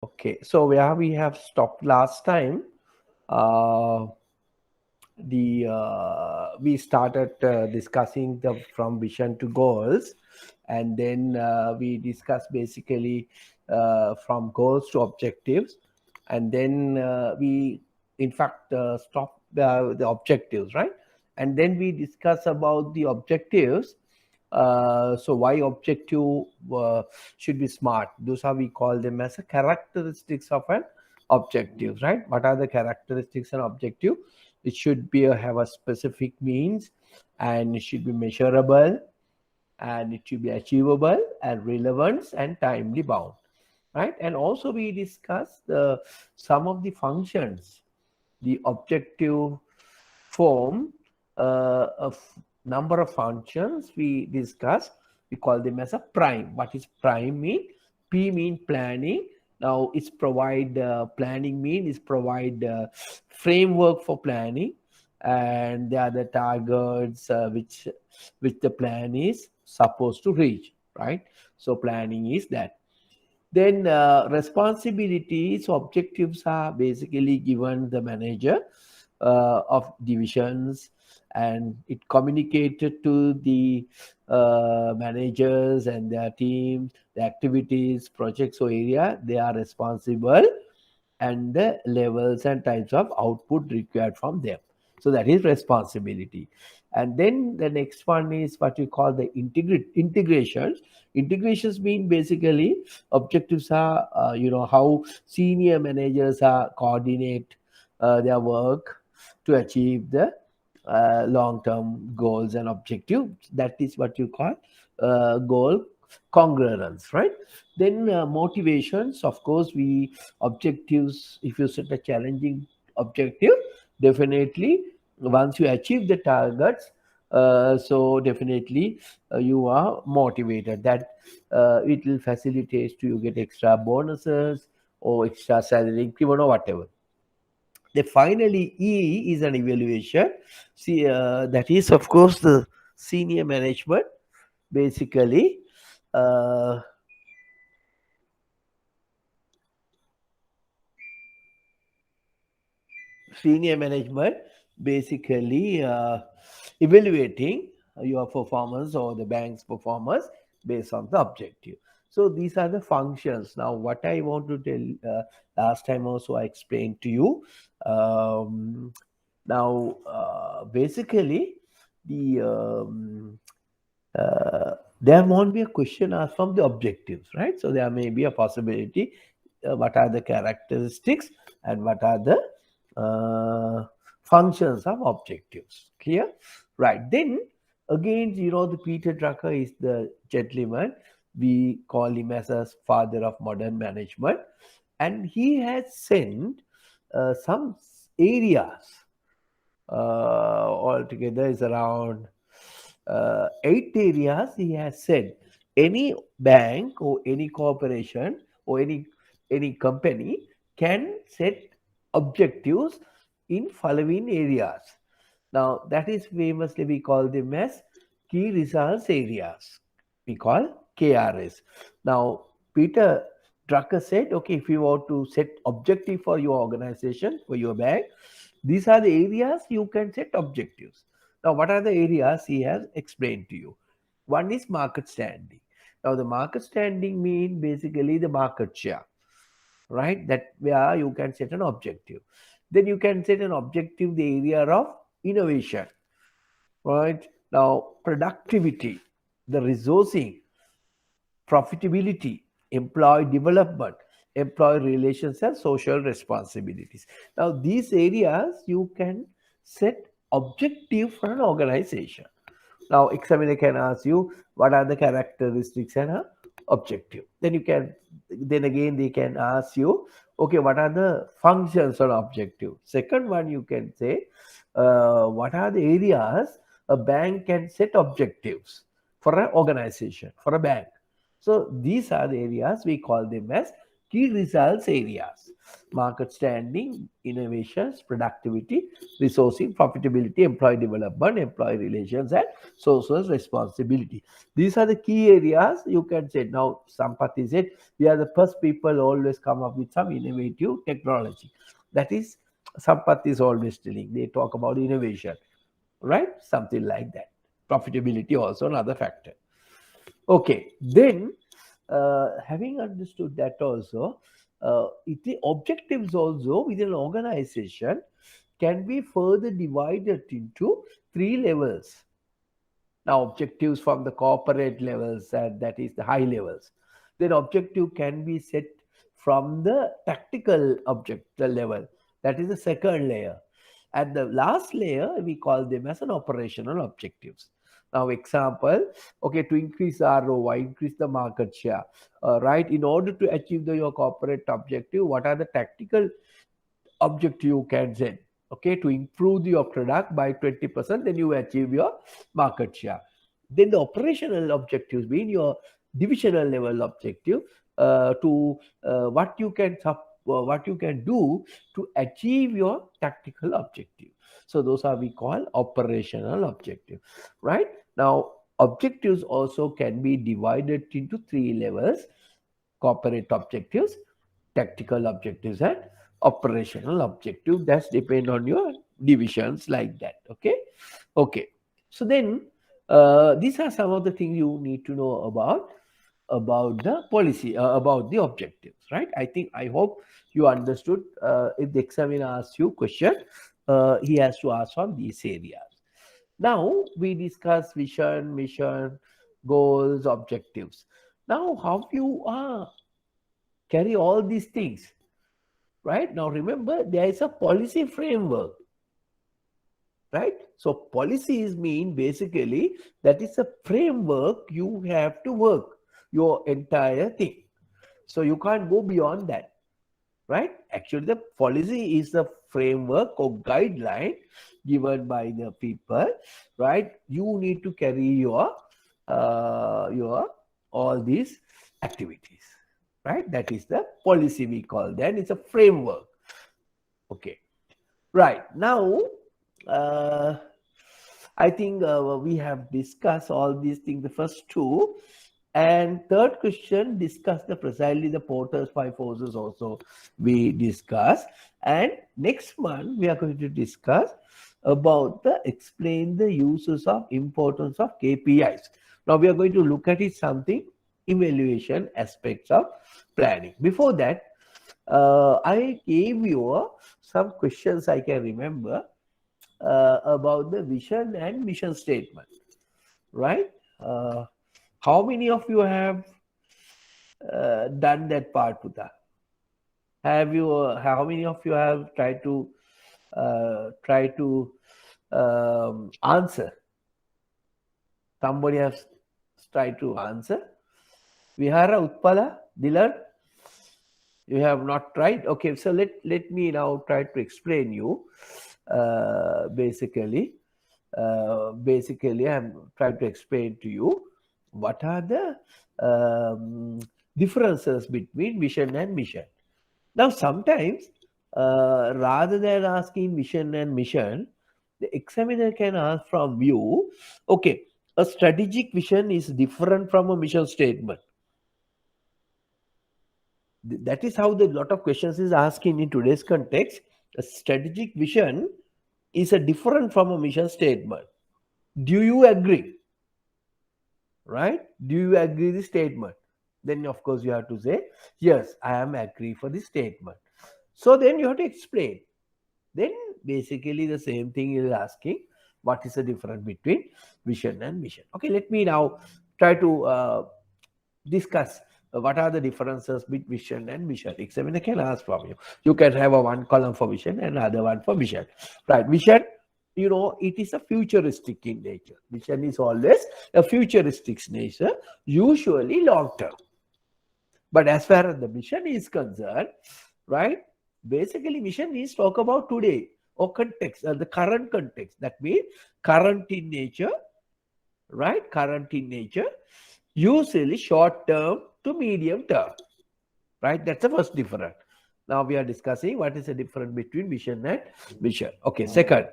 Okay, so where we have stopped last time, uh, we started discussing the from vision to goals, and then we discussed basically from goals to objectives, and then we in fact stopped the objectives, right? And then we discuss about the objectives. So why objective should be smart? Those are we call them as a characteristics of an objective, right? What are the characteristics and objective? It should be have a specific means, and it should be measurable, and it should be achievable and relevant and timely bound, right? And also we discuss the some of the functions the objective form of number of functions we discuss. We call them as a prime. What is prime mean? P mean planning. Now it's provide planning mean is provide framework for planning, and they are the targets which the plan is supposed to reach, right? So planning is that. Then responsibilities, objectives are basically given the manager of divisions, and it communicated to the managers and their teams, the activities, projects or area they are responsible, and the levels and types of output required from them. So that is responsibility. And then the next one is what we call the integrations. Integrations mean basically objectives are how senior managers are coordinate their work to achieve the long-term goals and objectives. That is what you call goal congruence, right? Then motivations, of course, we objectives. If you set a challenging objective, definitely once you achieve the targets, so definitely you are motivated. That it will facilitate to you get extra bonuses or extra salary increment or whatever. Then finally, E is an evaluation. See, that is of course the senior management basically. Uh, Senior management basically evaluating your performance or the bank's performance based on the objective. So these are the functions. Now what I want to tell, last time also I explained to you. Now basically the there won't be a question asked from the objectives, right? So there may be a possibility what are the characteristics and what are the functions of objectives. Clear? Right. Then again, the Peter Drucker is the gentleman. We call him as a father of modern management. And he has sent some areas altogether is around 8 areas. He has said any bank or any corporation or any company can set objectives in following areas. Now that is famously we call them as key results areas. We call KRS. Now Peter Drucker said, okay, if you want to set objective for your organization, for your bank, these are the areas you can set objectives. Now, what are the areas he has explained to you? One is market standing. Now, the market standing mean basically the market share, right? That where you can set an objective. Then you can set an objective the area of innovation, right? Now, productivity, the resourcing, profitability, employee development, employee relations, and social responsibilities. Now, these areas you can set objective for an organization. Now, examiner can ask you what are the characteristics and objective. Then again they can ask you, okay, what are the functions or objective. Second one you can say, what are the areas a bank can set objectives for an organization, for a bank. So these are the areas we call them as key results areas: market standing, innovations, productivity, resourcing, profitability, employee development, employee relations, and social responsibility. These are the key areas you can say. Now, Sampathi said, we are the first people always come up with some innovative technology. That is, Sampathi is always telling. They talk about innovation, right? Something like that. Profitability also another factor. Okay, then having understood that also, the objectives also within an organization can be further divided into three levels. Now, objectives from the corporate levels, and that is the high levels. Then objective can be set from the tactical object level. That is the second layer. And the last layer, we call them as an operational objectives. Now, example, okay, to increase ROI, increase the market share, right? In order to achieve your corporate objective, what are the tactical objective you can set? Okay, to improve your product by 20%, then you achieve your market share. Then the operational objectives mean your divisional level objective, to what you can do to achieve your tactical objective. So those are we call operational objective, right? Now, objectives also can be divided into three levels: corporate objectives, tactical objectives, and operational objective. That's depend on your divisions like that. Okay. So then these are some of the things you need to know about the policy, about the objectives, right? I hope you understood. If the examiner asks you question, he has to ask on these areas. Now we discuss vision, mission, goals, objectives. Now, how you carry all these things, right? Now remember, there is a policy framework, right? So policies mean basically that is a framework you have to work your entire thing. So you can't go beyond that, right? Actually, the policy is the framework or guideline given by the people, right? You need to carry your all these activities, right? That is the policy we call that. It's a framework. Okay, right. Now, I think we have discussed all these things, the first two. And third question, discuss precisely the Porter's five forces also we discuss. And next month, we are going to discuss about explain the uses of importance of KPIs. Now, we are going to look at it something, evaluation aspects of planning. Before that, I gave you some questions I can remember about the vision and mission statement, right? How many of you have done that part, Puta? Have you? How many of you have tried to answer? Somebody has tried to answer. Vihara, Utpala, Dilan, you have not tried. Okay, so let me now try to explain you. Basically, I'm trying to explain to you what are the differences between vision and mission. Now, sometimes rather than asking vision and mission, the examiner can ask from you, okay, a strategic vision is different from a mission statement. That is how the lot of questions is asking in today's context. A strategic vision is a different from a mission statement. Do you agree? Right? Do you agree the statement? Then of course you have to say, yes, I am agree for this statement. So then you have to explain. Then basically the same thing is asking, what is the difference between vision and mission? Okay, let me now try to discuss what are the differences between vision and mission. Examiner can ask from you. You can have a one column for vision and another one for mission. Right, vision, you know, it is a futuristic in nature. Vision is always a futuristic nature, usually long term. But as far as the mission is concerned, right, basically mission is talk about today or context, the current context. That means current in nature, right? Current in nature, usually short term to medium term. right? That's the first difference. Now we are discussing what is the difference between vision and mission. Okay, second.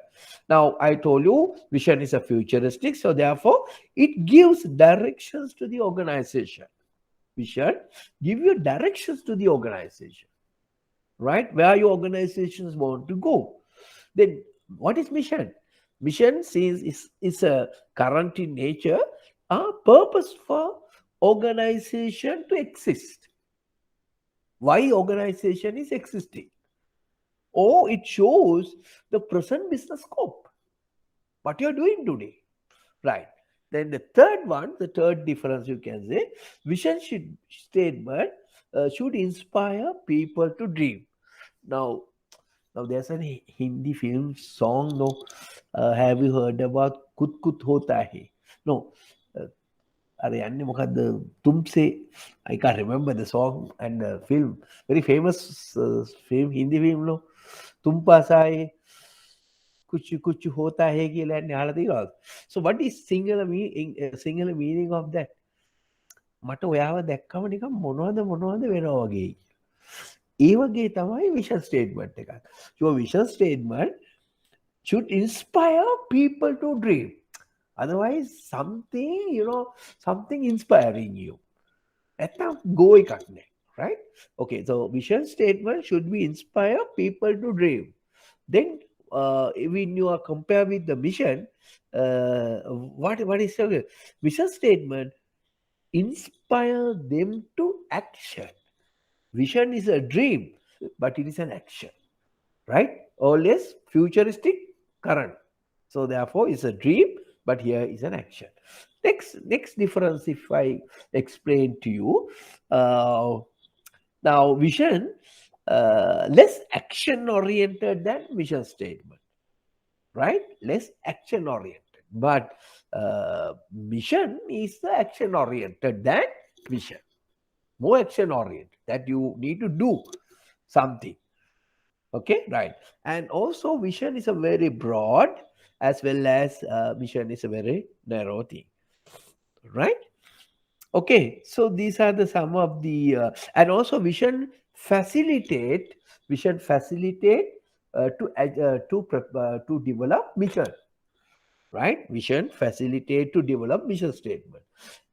Now I told you vision is a futuristic, so therefore it gives directions to the organization. Vision give you directions to the organization, right? Where your organizations want to go. Then what is mission? Mission is a current in nature, a purpose for organization to exist. Why organization is existing? Or it shows the present business scope, what you're doing today, right? Then the third one, the third difference you can say, vision statement should inspire people to dream. Now, now there's a Hindi film song. No, have you heard about "Kut Kut Hota Hai"? No, अरे अन्य मुखाद तुमसे I can't remember the song and the film. Very famous film, Hindi film. No, तुम पास आए कुछ कुछ होता है कि land hala. So what is singular meaning of that? මට ඔයාව දැක්කම නිකන් මොනවද වෙනවා වගේ. ඒ වගේ තමයි vision statement එකක්. Your vision statement should inspire people to dream. Otherwise, something inspiring you. නැත්තම් go එකක් නෑ. Right? Okay, so vision statement should be inspire people to dream. Then when you are compare with the mission, what is the vision statement? Inspire them to action. Vision is a dream, but it is an action, right? Always futuristic, current. So therefore, it's a dream, but here is an action. Next difference, if I explain to you, now vision less action oriented than vision statement, right? Less action oriented, but mission is the action oriented than vision. More action oriented, that you need to do something. Okay, right. And also vision is a very broad as well as mission is a very narrow thing, right? Okay, so these are the some of the and also vision facilitate to develop mission, right? Vision facilitate to develop mission statement.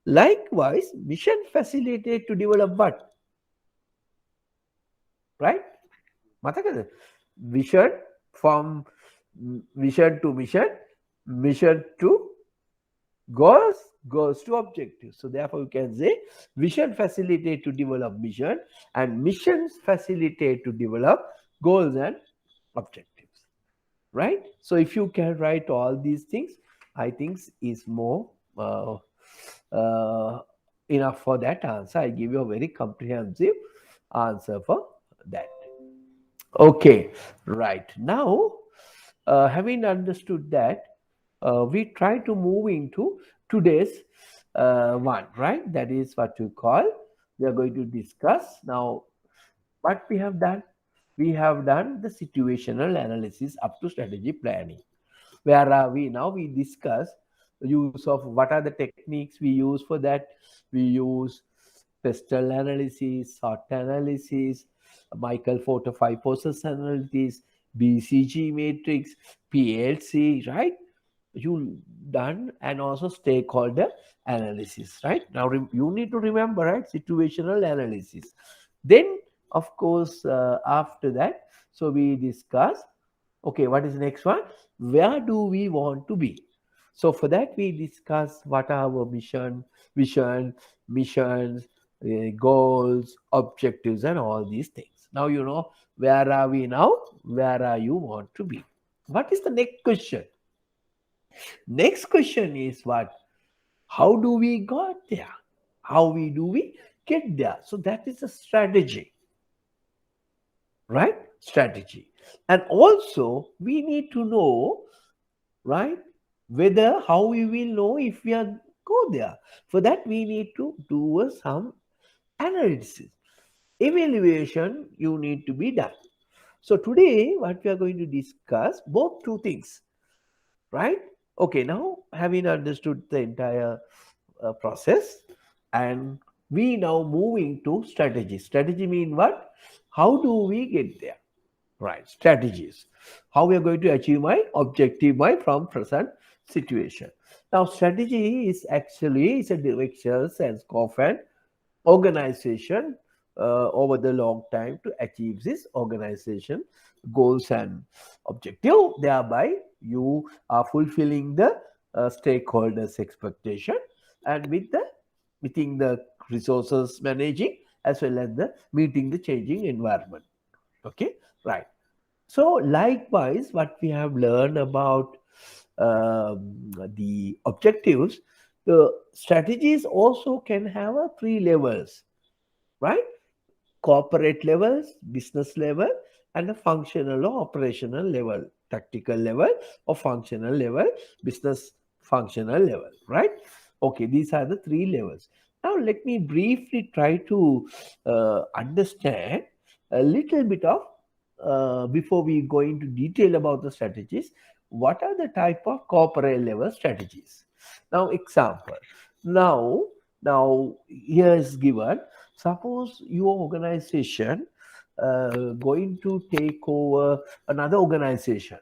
Likewise, mission facilitate to develop what? Right? Vision from vision to mission to goals to objectives. So therefore, you can say vision facilitate to develop mission and missions facilitate to develop goals and objectives. Right? So if you can write all these things, I think is more enough for that answer. I give you a very comprehensive answer for that. Okay, right. Now, having understood that, we try to move into today's one, right? That is what you call, we are going to discuss now what we have done. We have done the situational analysis up to strategy planning. Where are we now? We discuss the use of what are the techniques we use for that. We use pestle analysis, SWOT analysis, Michael 4 to 5 process analysis, BCG matrix, PLC, right? You done, and also stakeholder analysis, right? Now you need to remember, right? Situational analysis. Then, of course, after that, so we discuss, okay, what is the next one? Where do we want to be? So for that, we discuss what are our missions, goals, objectives, and all these things. Now you know where are we now? Where are you want to be? What is the next question? Next question is what? How do we got there? How do we get there? So that is a strategy, right? Strategy. And also we need to know, right, whether how we will know if we are go there. For that we need to do some analysis. Evaluation you need to be done. So today what we are going to discuss both two things, right? Okay, now having understood the entire process and We now moving to strategy. Strategy mean what? How do we get there? Right, strategies. How we are going to achieve my objective, my from present situation. Now, strategy is actually is a direction and scope and organization over the long time to achieve this organization goals and objective. Thereby, you are fulfilling the stakeholders' expectation, and within the resources managing as well as the meeting the changing environment. Okay, right. So likewise, what we have learned about the objectives, the strategies also can have a three levels, right? Corporate levels, business level, and a functional or operational level, tactical level or functional level, business functional level, right? Okay, these are the three levels. Now, let me briefly try to understand a little bit of before we go into detail about the strategies. What are the type of corporate level strategies? Now, example. Now, here is given. Suppose your organization going to take over another organization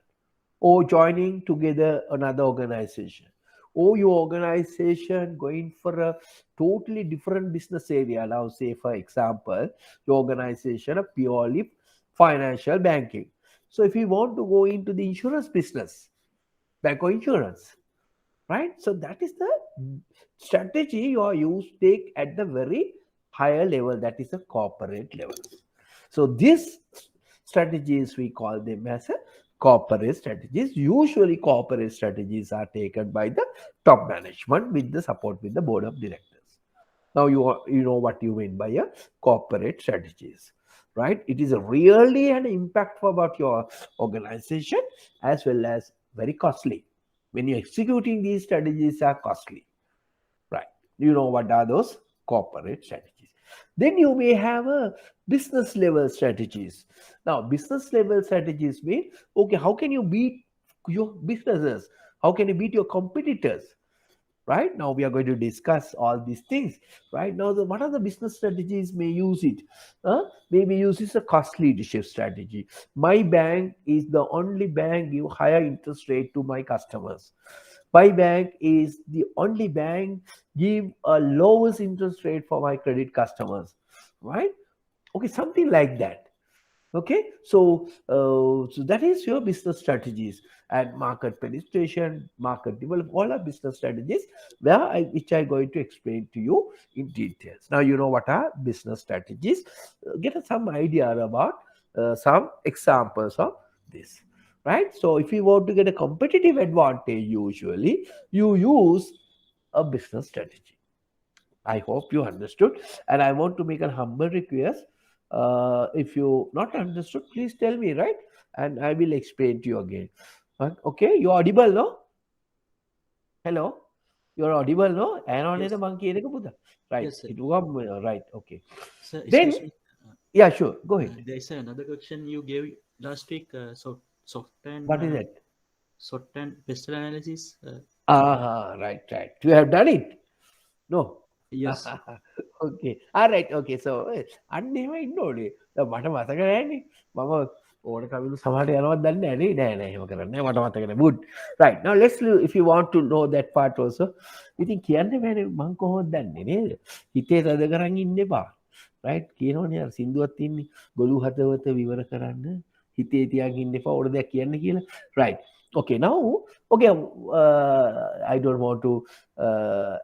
or joining together another organization, or your organization going for a totally different business area. Now, say for example, your organization are purely financial banking. So if you want to go into the insurance business, bank or insurance, right? So that is the strategy you are used to take at the very higher level, that is a corporate level. So these strategies we call them as a corporate strategies. Usually corporate strategies are taken by the top management with the support with the board of directors. Now you know what you mean by a corporate strategies, right? It is a really an impact about your organization as well as very costly. When you're executing these strategies are costly, right? You know what are those corporate strategies. Then you may have a business level strategies. Now business level strategies mean, okay, how can you beat your businesses? How can you beat your competitors? Right now we are going to discuss all these things. Right now, what are the business strategies may use it? Maybe uses a cost leadership strategy. My bank is the only bank give higher interest rate to my customers. My bank is the only bank give a lowest interest rate for my credit customers, right? Okay, something like that. Okay, so that is your business strategies and market penetration, market development, all are business strategies which I going to explain to you in details. Now you know what are business strategies. Get some idea about some examples of this, right? So if you want to get a competitive advantage, usually you use a business strategy. I hope you understood. And I want to make a humble request. If you not understood, please tell me, right? And I will explain to you again. Okay, you're audible, no? Hello? You're audible, no? And on the Yes, monkey, right? yes, sir. It was right. Okay. Sir, Then, excuse me. yeah, sure. Go ahead. There is another question you gave last week. What is it? SWOT and pistol analysis. Right, right. You have done it. No. Yes, Okay. All right. Okay. So අන්න එහෙම ඉන්න ඕනේ. දැන් මට මතක නෑනේ. මම ඕන කවිලු සමහරට යනවත් දන්නේ නෑනේ. නෑ එහෙම කරන්නේ නෑ. මට මතක නෑ. Good. Right. Now let's if you want to know that part also. ඉතින් කියන්න බෑනේ මං කොහොමද දන්නේ නේද? හිතේ තද කරන් ඉන්න එපා. Right? කියනෝනේ අර සින්දුවක් තින්නේ. ගොළු හදවත විවර කරන්න හිතේ තියාගෙන ඉන්න එපා. ඕන දෙයක් කියන්න කියලා. Right. Okay. Now, okay. I don't want to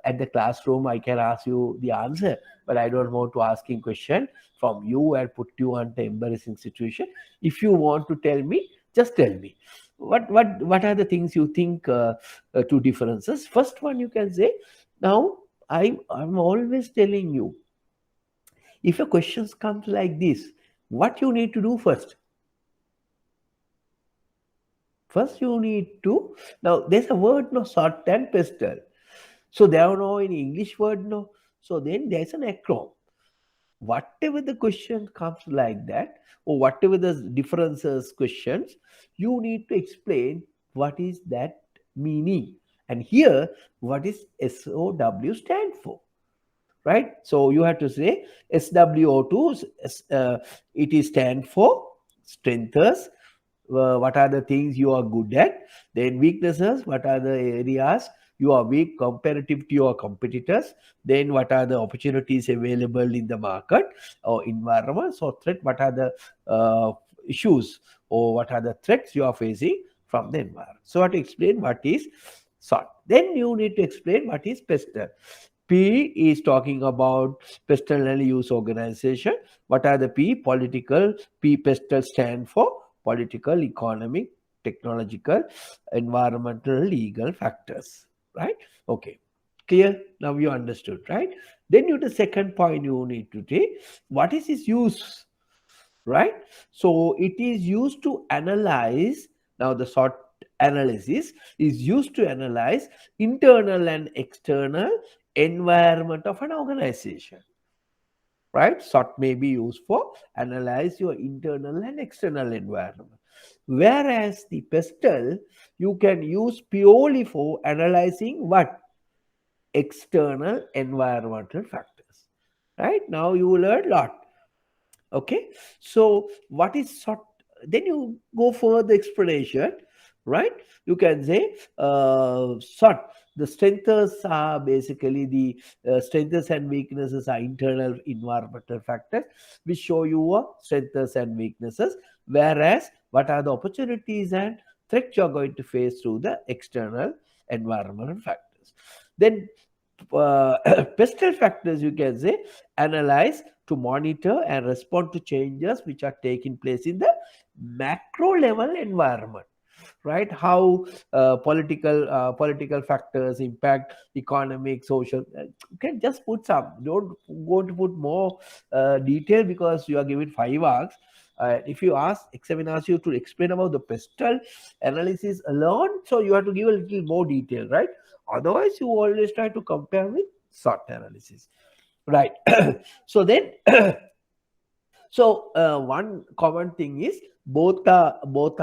at the classroom I can ask you the answer, but I don't want to asking question from you and put you under embarrassing situation. If you want to tell me, just tell me what are the things you think two differences. First one you can say. Now I'm always telling you, if a questions comes like this, what you need to do first. First you need to, now there's a word, no, sort and pestle. So there are no any English word, no. So then there's an acronym. Whatever the question comes like that, or whatever the differences questions, you need to explain what is that meaning. And here, what is SOW stand for? right? So you have to say SWO2, it is stand for strengths. What are the things you are good at? Then weaknesses, what are the areas you are weak comparative to your competitors? Then what are the opportunities available in the market or environment? So threat, what are the issues or what are the threats you are facing from the environment? So I have to explain what is SWOT. Then you need to explain what is PESTEL. P is talking about pestle and use organization. What are the P? Political. P pestle stand for political, economic, technological, environmental, legal factors. Right? Okay. Clear? Now you understood, right? Then you the second point you need to take. What is its use? Right? So it is used to analyze. Now the SWOT analysis is used to analyze internal and external environment of an organization. Right? SWOT may be used for analyze your internal and external environment. Whereas the PESTEL you can use purely for analyzing what? External environmental factors. Right? Now you learn a lot. Okay, so what is sort? Then you go for the explanation, right? You can say sort. The strengths are basically the strengths and weaknesses are internal environmental factors which show you strengths and weaknesses, whereas what are the opportunities and threats you are going to face through the external environmental factors. Then pestle factors you can say analyze to monitor and respond to changes which are taking place in the macro level environment, right? How political factors impact economic, social. You can just put some, don't go to put more detail because you are given 5 hours. If you ask examiner asks you to explain about the pestle analysis alone, so you have to give a little more detail, right? Otherwise you always try to compare with SWOT analysis, right? So then so one common thing is both are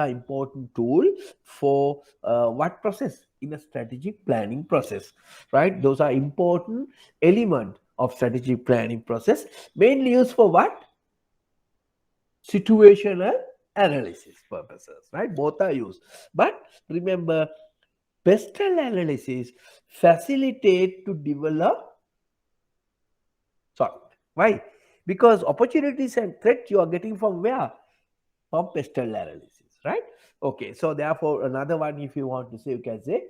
important tool for what process in a strategic planning process, right? Those are important element of strategic planning process, mainly used for what? Situational analysis purposes, right? Both are used, but remember pestle analysis facilitate to develop SWOT. Why? Because opportunities and threats you are getting from where? From pestle analysis, right? Okay, so therefore another one, if you want to say, you can say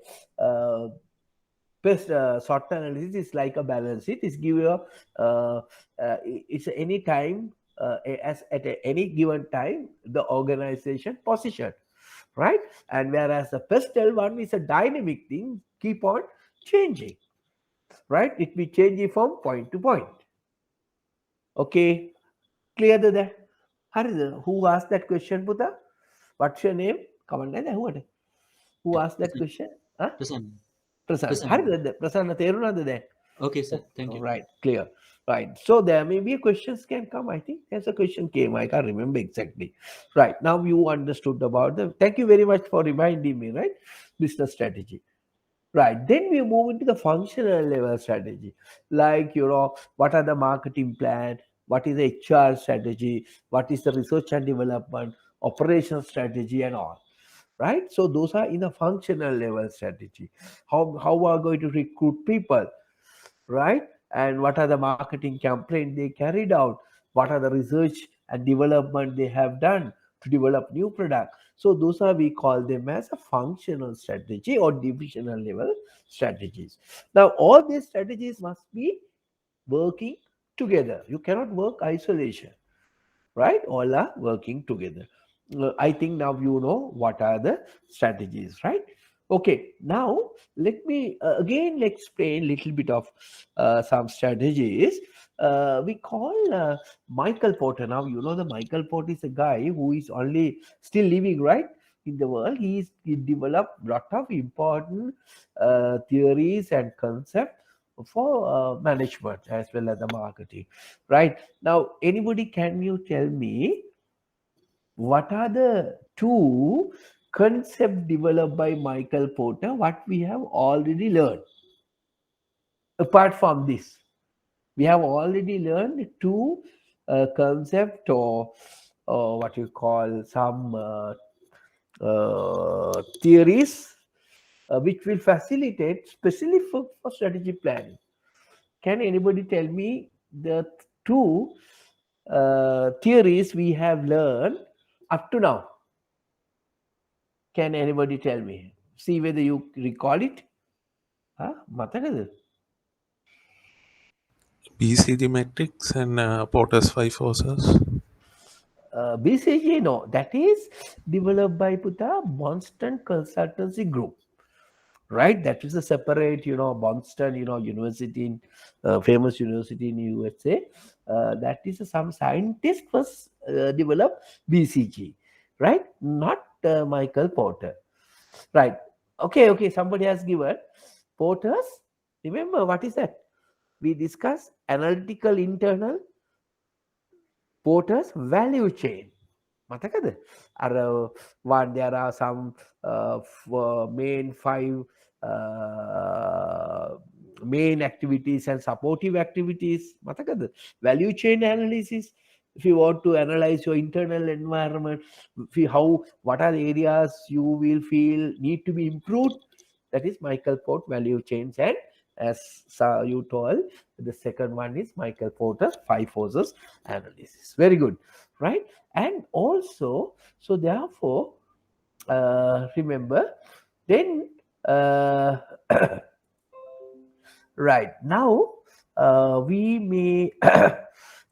SWOT analysis is like a balance sheet. It's give you it's any time as at any given time the organization position, right? And whereas the pestle one is a dynamic thing, keep on changing, right? It be changing from point to point. Okay, clear that? Who asked that question, Buddha? What's your name? Come on, who asked that Prasanna. question? Huh? Prasanna. Prasanna. Prasanna. Prasanna Terunada. Okay, sir. Thank Oh, you. right, clear. Right. So there may be questions can come. I think there's a question came. I can't remember exactly. Right. Now you understood about the. Thank you very much for reminding me, right? Business strategy. Right. Then we move into the functional level strategy. Like, what are the marketing plan? What is the HR strategy? What is the research and development, operation strategy, and all. Right. So those are in the functional level strategy. How are going to recruit people, right? And what are the marketing campaign they carried out? What are the research and development they have done to develop new product? So those are, we call them as a functional strategy or divisional level strategies. Now all these strategies must be working together. You cannot work isolation, right? All are working together. I think now you know what are the strategies, right? Okay, now let me again explain a little bit of some strategies. We call Michael Porter. Now you know the Michael Porter is a guy who is only still living, right, in the world. He developed a lot of important theories and concepts for management as well as the marketing, right? Now, anybody, can you tell me what are the two concepts developed by Michael Porter, what we have already learned apart from this? We have already learned two concept, or what you call some theories which will facilitate, especially for strategy planning. Can anybody tell me the two theories we have learned up to now? Can anybody tell me? See whether you recall it. Huh? Matakadu? BCG metrics and Porter's five forces. BCG, no, that is developed by Puta Boston Consultancy Group, right? That is a separate, Boston, university, in, famous university in USA. That is some scientist was developed BCG, right? Not Michael Porter, right? Okay. Somebody has given Porter's. Remember what is that? We discussed analytical internal Porter's value chain. මතකද අර one there are some main five main activities and supportive activities මතකද value chain analysis. If you want to analyze your internal environment, what are the areas you will feel need to be improved, that is Michael Port value chains. And as you told, the second one is Michael Porter's five forces analysis. Very good, right? And also, so therefore, remember, then right now we may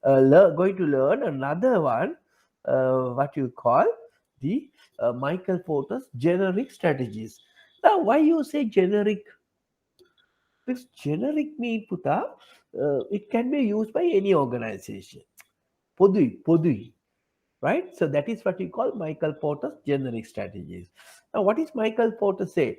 going to learn another one, what you call the Michael Porter's generic strategies. Now, why you say generic? Because generic mean Puta, it can be used by any organization. Podui, right? So that is what we call Michael Porter's generic strategies. Now, what is Michael Porter say?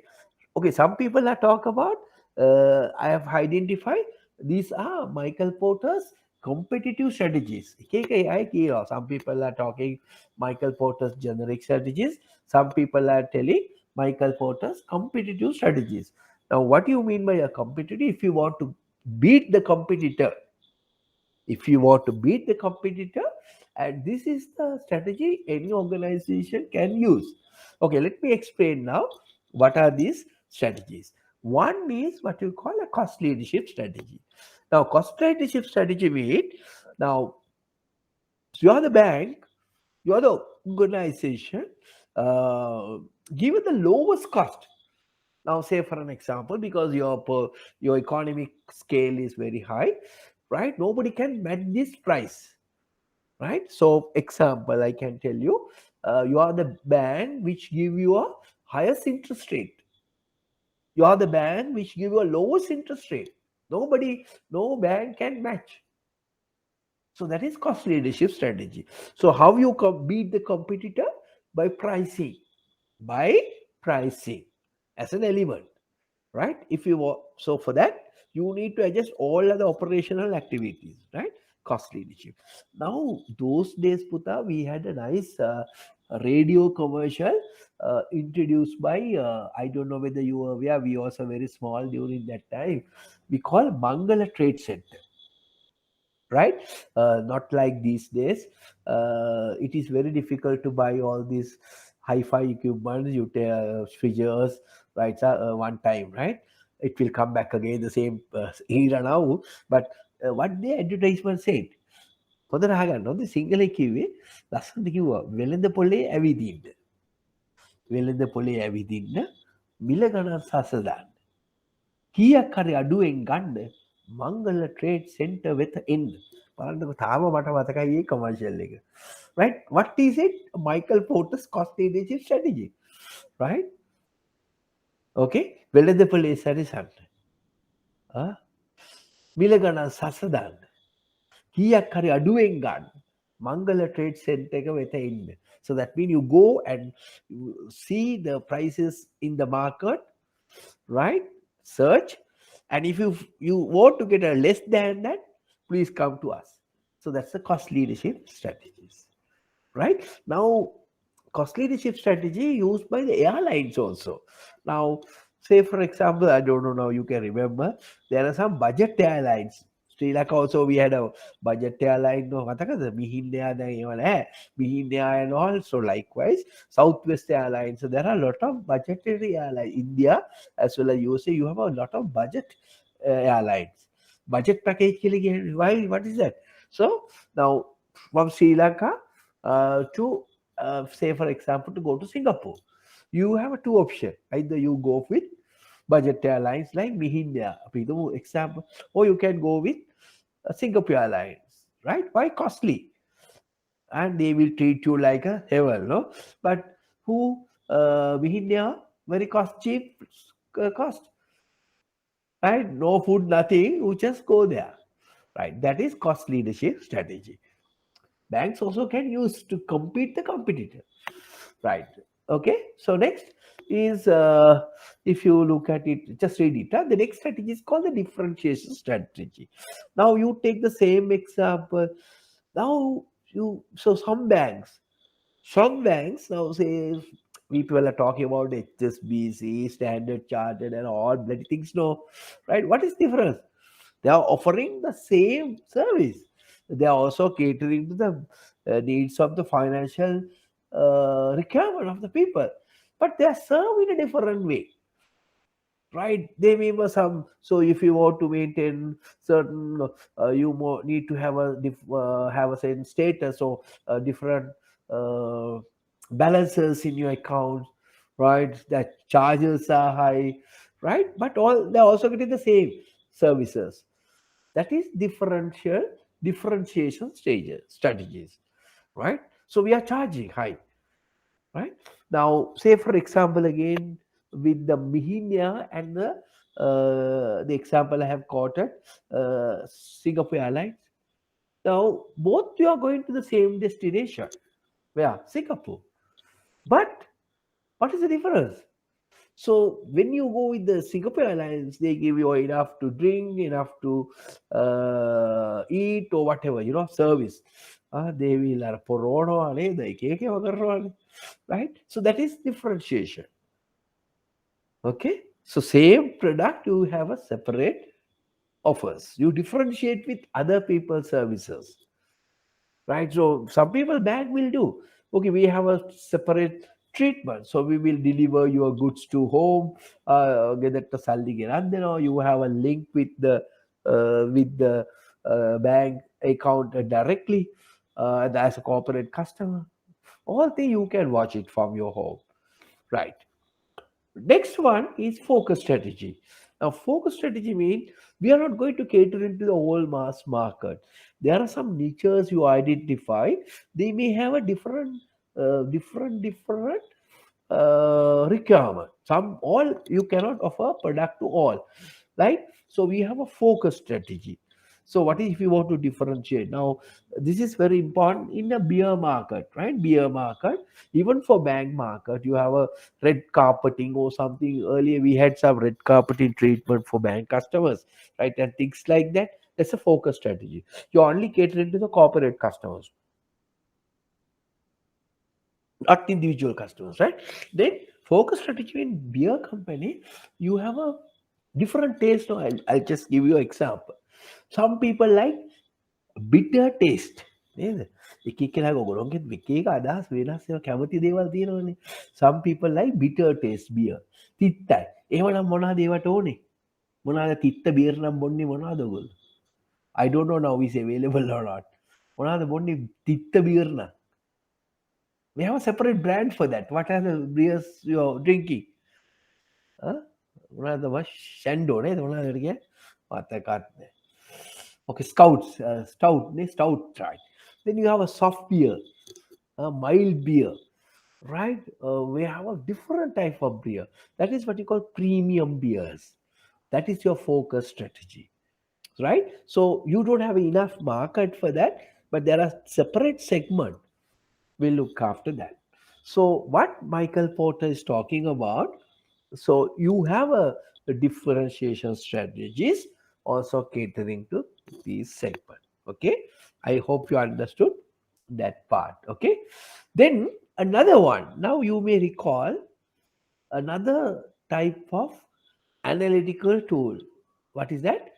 Okay, some people are talk about, I have identified, these are Michael Porter's competitive strategies. Some people are talking Michael Porter's generic strategies. Some people are telling Michael Porter's competitive strategies. Now, what do you mean by a competitive? If you want to beat the competitor, and this is the strategy any organization can use. Okay, let me explain now what are these strategies. One is what you call a cost leadership strategy. Now, cost leadership strategy means, now you are the bank, you are the organization, given the lowest cost. Now, say for an example, because your economic scale is very high, right? Nobody can match this price, right? So, example, I can tell you, you are the bank which give you a highest interest rate. You are the bank which give you a lowest interest rate. No bank can match. So that is cost leadership strategy. So how you beat the competitor? By pricing as an element, right? If you want, so for that you need to adjust all other operational activities, right? Cost leadership. Now, those days, Puta, we had a nice radio commercial introduced by, I don't know whether you were aware, we also very small during that time. We call Mangala Trade Center, right? Not like these days. It is very difficult to buy all these hi-fi equipment, fridges, right? One time, right? It will come back again, the same era now. But what the advertisement said, හොඳට අහගන්න හොඳ සිංහලේ කිව්වේ ලස්සනට කිව්වා වෙළඳ පොලේ ඇවිදින්න මිල ගණන් සසදාන්න කීයක් හරි අඩුවෙන් ගන්න මංගල ට්‍රේඩ් සෙන්ටර් වෙත එන්න බලන්නකො තාම මට මතකයි මේ කමර්ෂියල් එක, right? What is it? Michael Porter's cost leadership strategy, right? Okay, වෙළඳ පොලේ සැරිසන්න මිල ගණන් සසදාන්න කීයක් හරි අඩුවෙන් ගන්න Mangala Trade Center එක වෙත එන්න. So that means you go and see the prices in the market, right? Search, and if you want to get a less than that, please come to us. So that's the cost leadership strategies, right? Now, cost leadership strategy used by the airlines also. Now, say for example, I don't know now you can remember, there are some budget airlines, Sri Lanka also we had a budget airline no matakada Mihindia දැන් ඒවල Mihindia and also likewise Southwest Airlines. So there are a lot of budgetary airlines. India as well as USA, you have a lot of budget airlines. Budget package ke liye, why? What is that? So now from Sri Lanka to say for example to go to Singapore, you have two options. Either you go with budget airlines like Mihindia, example, or you can go with Singapore Airlines, right? Why costly? And they will treat you like a heaven, no? But who Mihindia very cost cheap cost, right? No food, nothing. You just go there, right? That is cost leadership strategy. Banks also can use to compete the competitor, right? Okay, so next is if you look at it, just read it. The next strategy is called the differentiation strategy. Now you take the same example. Now you some banks now say people are talking about HSBC, Standard Chartered, and all bloody things. No, right? What is difference? They are offering the same service. They are also catering to the needs of the financial requirement of the people, but they are served in a different way, right? They may be some. So if you want to maintain certain, you more need to have have a certain status or different uh, balances in your account, right? That charges are high, right? But all they're also getting the same services. That is differentiation stages strategies, right? So we are charging high, right? Now, say for example again with the Mihinia and the example I have quoted, Singapore Airlines. Now both you are going to the same destination, where Singapore. But what is the difference? So when you go with the Singapore Airlines, they give you enough to drink, enough to eat or whatever, service. They will right? So that is differentiation. Okay. So same product, you have a separate offers. You differentiate with other people's services, right? So some people bank will do. Okay, we have a separate treatment, so we will deliver your goods to home. Get the salary and then you have a link with the bank account directly as a corporate customer. All thing you can watch it from your home, right? Next one is focus strategy. Now, focus strategy means we are not going to cater into the whole mass market. There are some niches you identify. They may have a different requirement. Some all you cannot offer product to all, right? So we have a focus strategy. So what if you want to differentiate? Now, this is very important in the beer market, right? Beer market, even for bank market, you have a red carpeting or something. Earlier we had some red carpeting treatment for bank customers, right? And things like that. That's a focus strategy. You're only catering to the corporate customers, not individual customers, right? Then focus strategy in beer company, you have a different taste. No, I'll just give you an example. Some people like bitter taste. නේද? එක එක්කෙනාගේ ඔයගොල්ලෝගේ එක එක අදහස් වෙනස් ඒවා කැමති දේවල් තියෙනවනේ. Some people like bitter taste beer. තිත්තයි. එහෙමනම් මොනවද ඒවට ඕනේ? මොනවද තිත්ත බියර් නම් බොන්නේ මොනවද ඔයගොල්ලෝ? I don't know now is available or not. මොනවද බොන්නේ තිත්ත බියර් නම්? We have a separate brand for that. What are the beers you're drinking? මොනවද ෂැන්ඩෝ නේද? මොනවද කියන්නේ? මතකත් නෑ. Okay, stout, right? Then you have a soft beer, a mild beer, right? We have a different type of beer. That is what you call premium beers. That is your focus strategy, right? So you don't have enough market for that, but there are separate segment. We'll look after that. So what Michael Porter is talking about, so you have a differentiation strategies also catering to these segment. Okay, I hope you understood that part. Okay, then another one. Now you may recall another type of analytical tool. What is that?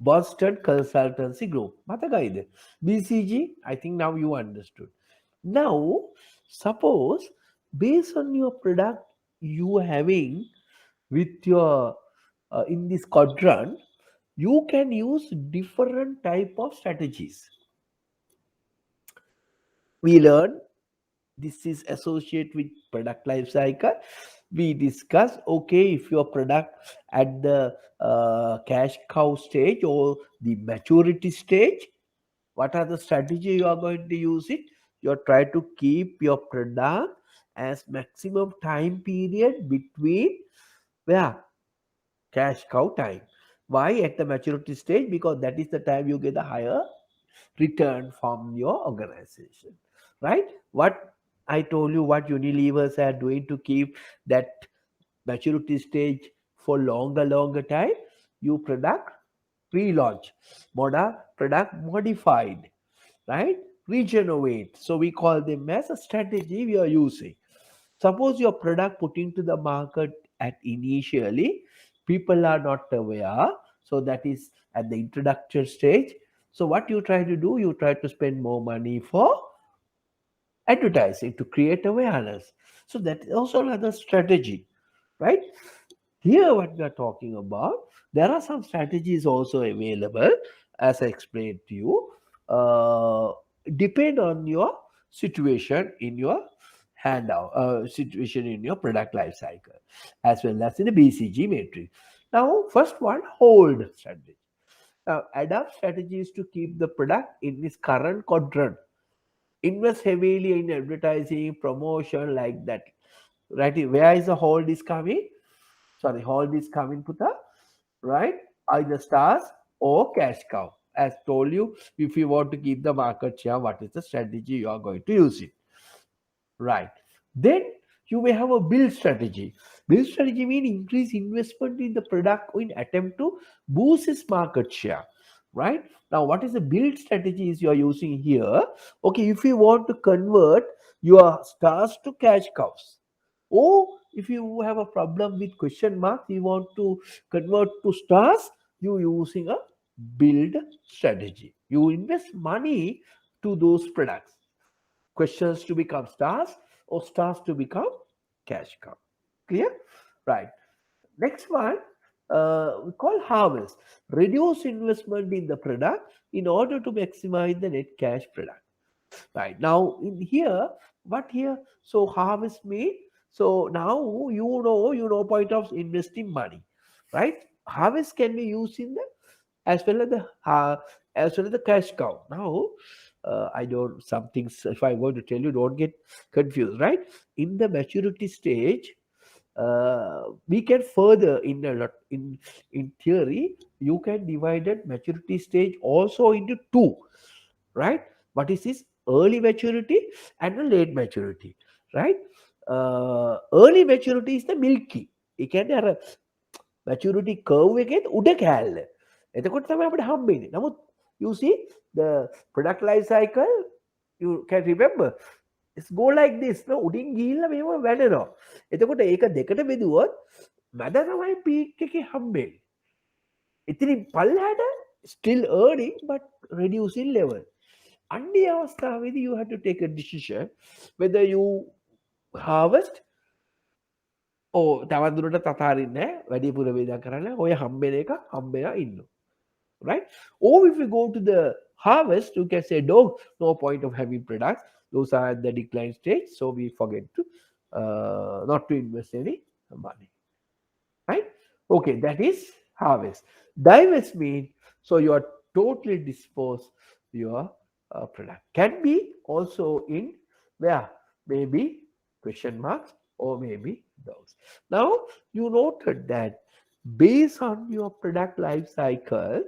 Boston Consultancy Group. මතකයිද? BCG, I think now you understood. Now, suppose based on your product you having with your in this quadrant, you can use different type of strategies. We learn this is associated with product life cycle. We discuss, okay, if your product at the cash cow stage or the maturity stage, what are the strategy you are going to use it? You try to keep your product as maximum time period between where cash cow time. Why at the maturity stage? Because that is the time you get a higher return from your organization, right? What I told you, what Unilevers are doing to keep that maturity stage for longer time, you product relaunch, product modified, right? Regenerate. So we call them as a strategy we are using. Suppose your product put into the market at initially, people are not aware. So that is at the introductory stage. So what you try to do, you try to spend more money for advertising to create awareness. So that is also another strategy, right? Here, what we are talking about, there are some strategies also available, as I explained to you. Depend on your situation in your handout, situation in your product life cycle, as well as in the BCG matrix. Now, first one, hold strategy. Now, adapt strategies to keep the product in this current quadrant. Invest heavily in advertising, promotion, like that. Right? Where is the hold is coming? Sorry, hold is coming to the right, either stars or cash cow. As told you, if you want to keep the market share, what is the strategy you are going to use it? Right. Then you may have a build strategy. Build strategy means increase investment in the product in attempt to boost its market share. Right. Now, what is the build strategies you are using here? Okay, if you want to convert your stars to cash cows, or if you have a problem with question mark, you want to convert to stars, you using a build strategy. You invest money to those products, questions to become stars or stars to become cash cow. Clear? Right. Next one, we call harvest. Reduce investment in the product in order to maximize the net cash product. Right. Now in here, what here? So harvest mean, so now you know point of investing money, right? Harvest can be used in the as well as the cash cow. Now, I don't some things. If I want to tell you, don't get confused, right? In the maturity stage, we can further in a lot in theory you can divide that maturity stage also into two, right? What is this? Early maturity and a late maturity, right? Early maturity is the milky. ඒ කියන්නේ අර maturity curve එකෙන් උඩ කෑල්ල. එතකොට තමයි අපිට හම්බෙන්නේ. නමුත් you see the product life cycle, you can remember, it's go like this, no? උඩින් ගිහිල්ලා මේව වැඩෙනවා. එතකොට ඒක දෙකට බෙදුවොත් මැද තමයි peak එකේ හම්බෙන්නේ. ඉතින් පල්ලෙහාට still earning but reducing level. අන්නේ අවස්ථාවේදී you have to take a decision whether you harvest or තවත් දුරට තතාරින්නේ නැහැ, වැඩිපුර වේදම් කරන්න, ඔය හම්බෙන එක හම්බෙලා ඉන්න. Right? Or if we go to the harvest, you can say, no point of having products. Those are at the decline stage, so we forget to not to invest any money. Right? Okay, that is harvest. Divest means so you are totally dispose your product. Can be also in where maybe question marks or maybe those. Now you noted that based on your product life cycle,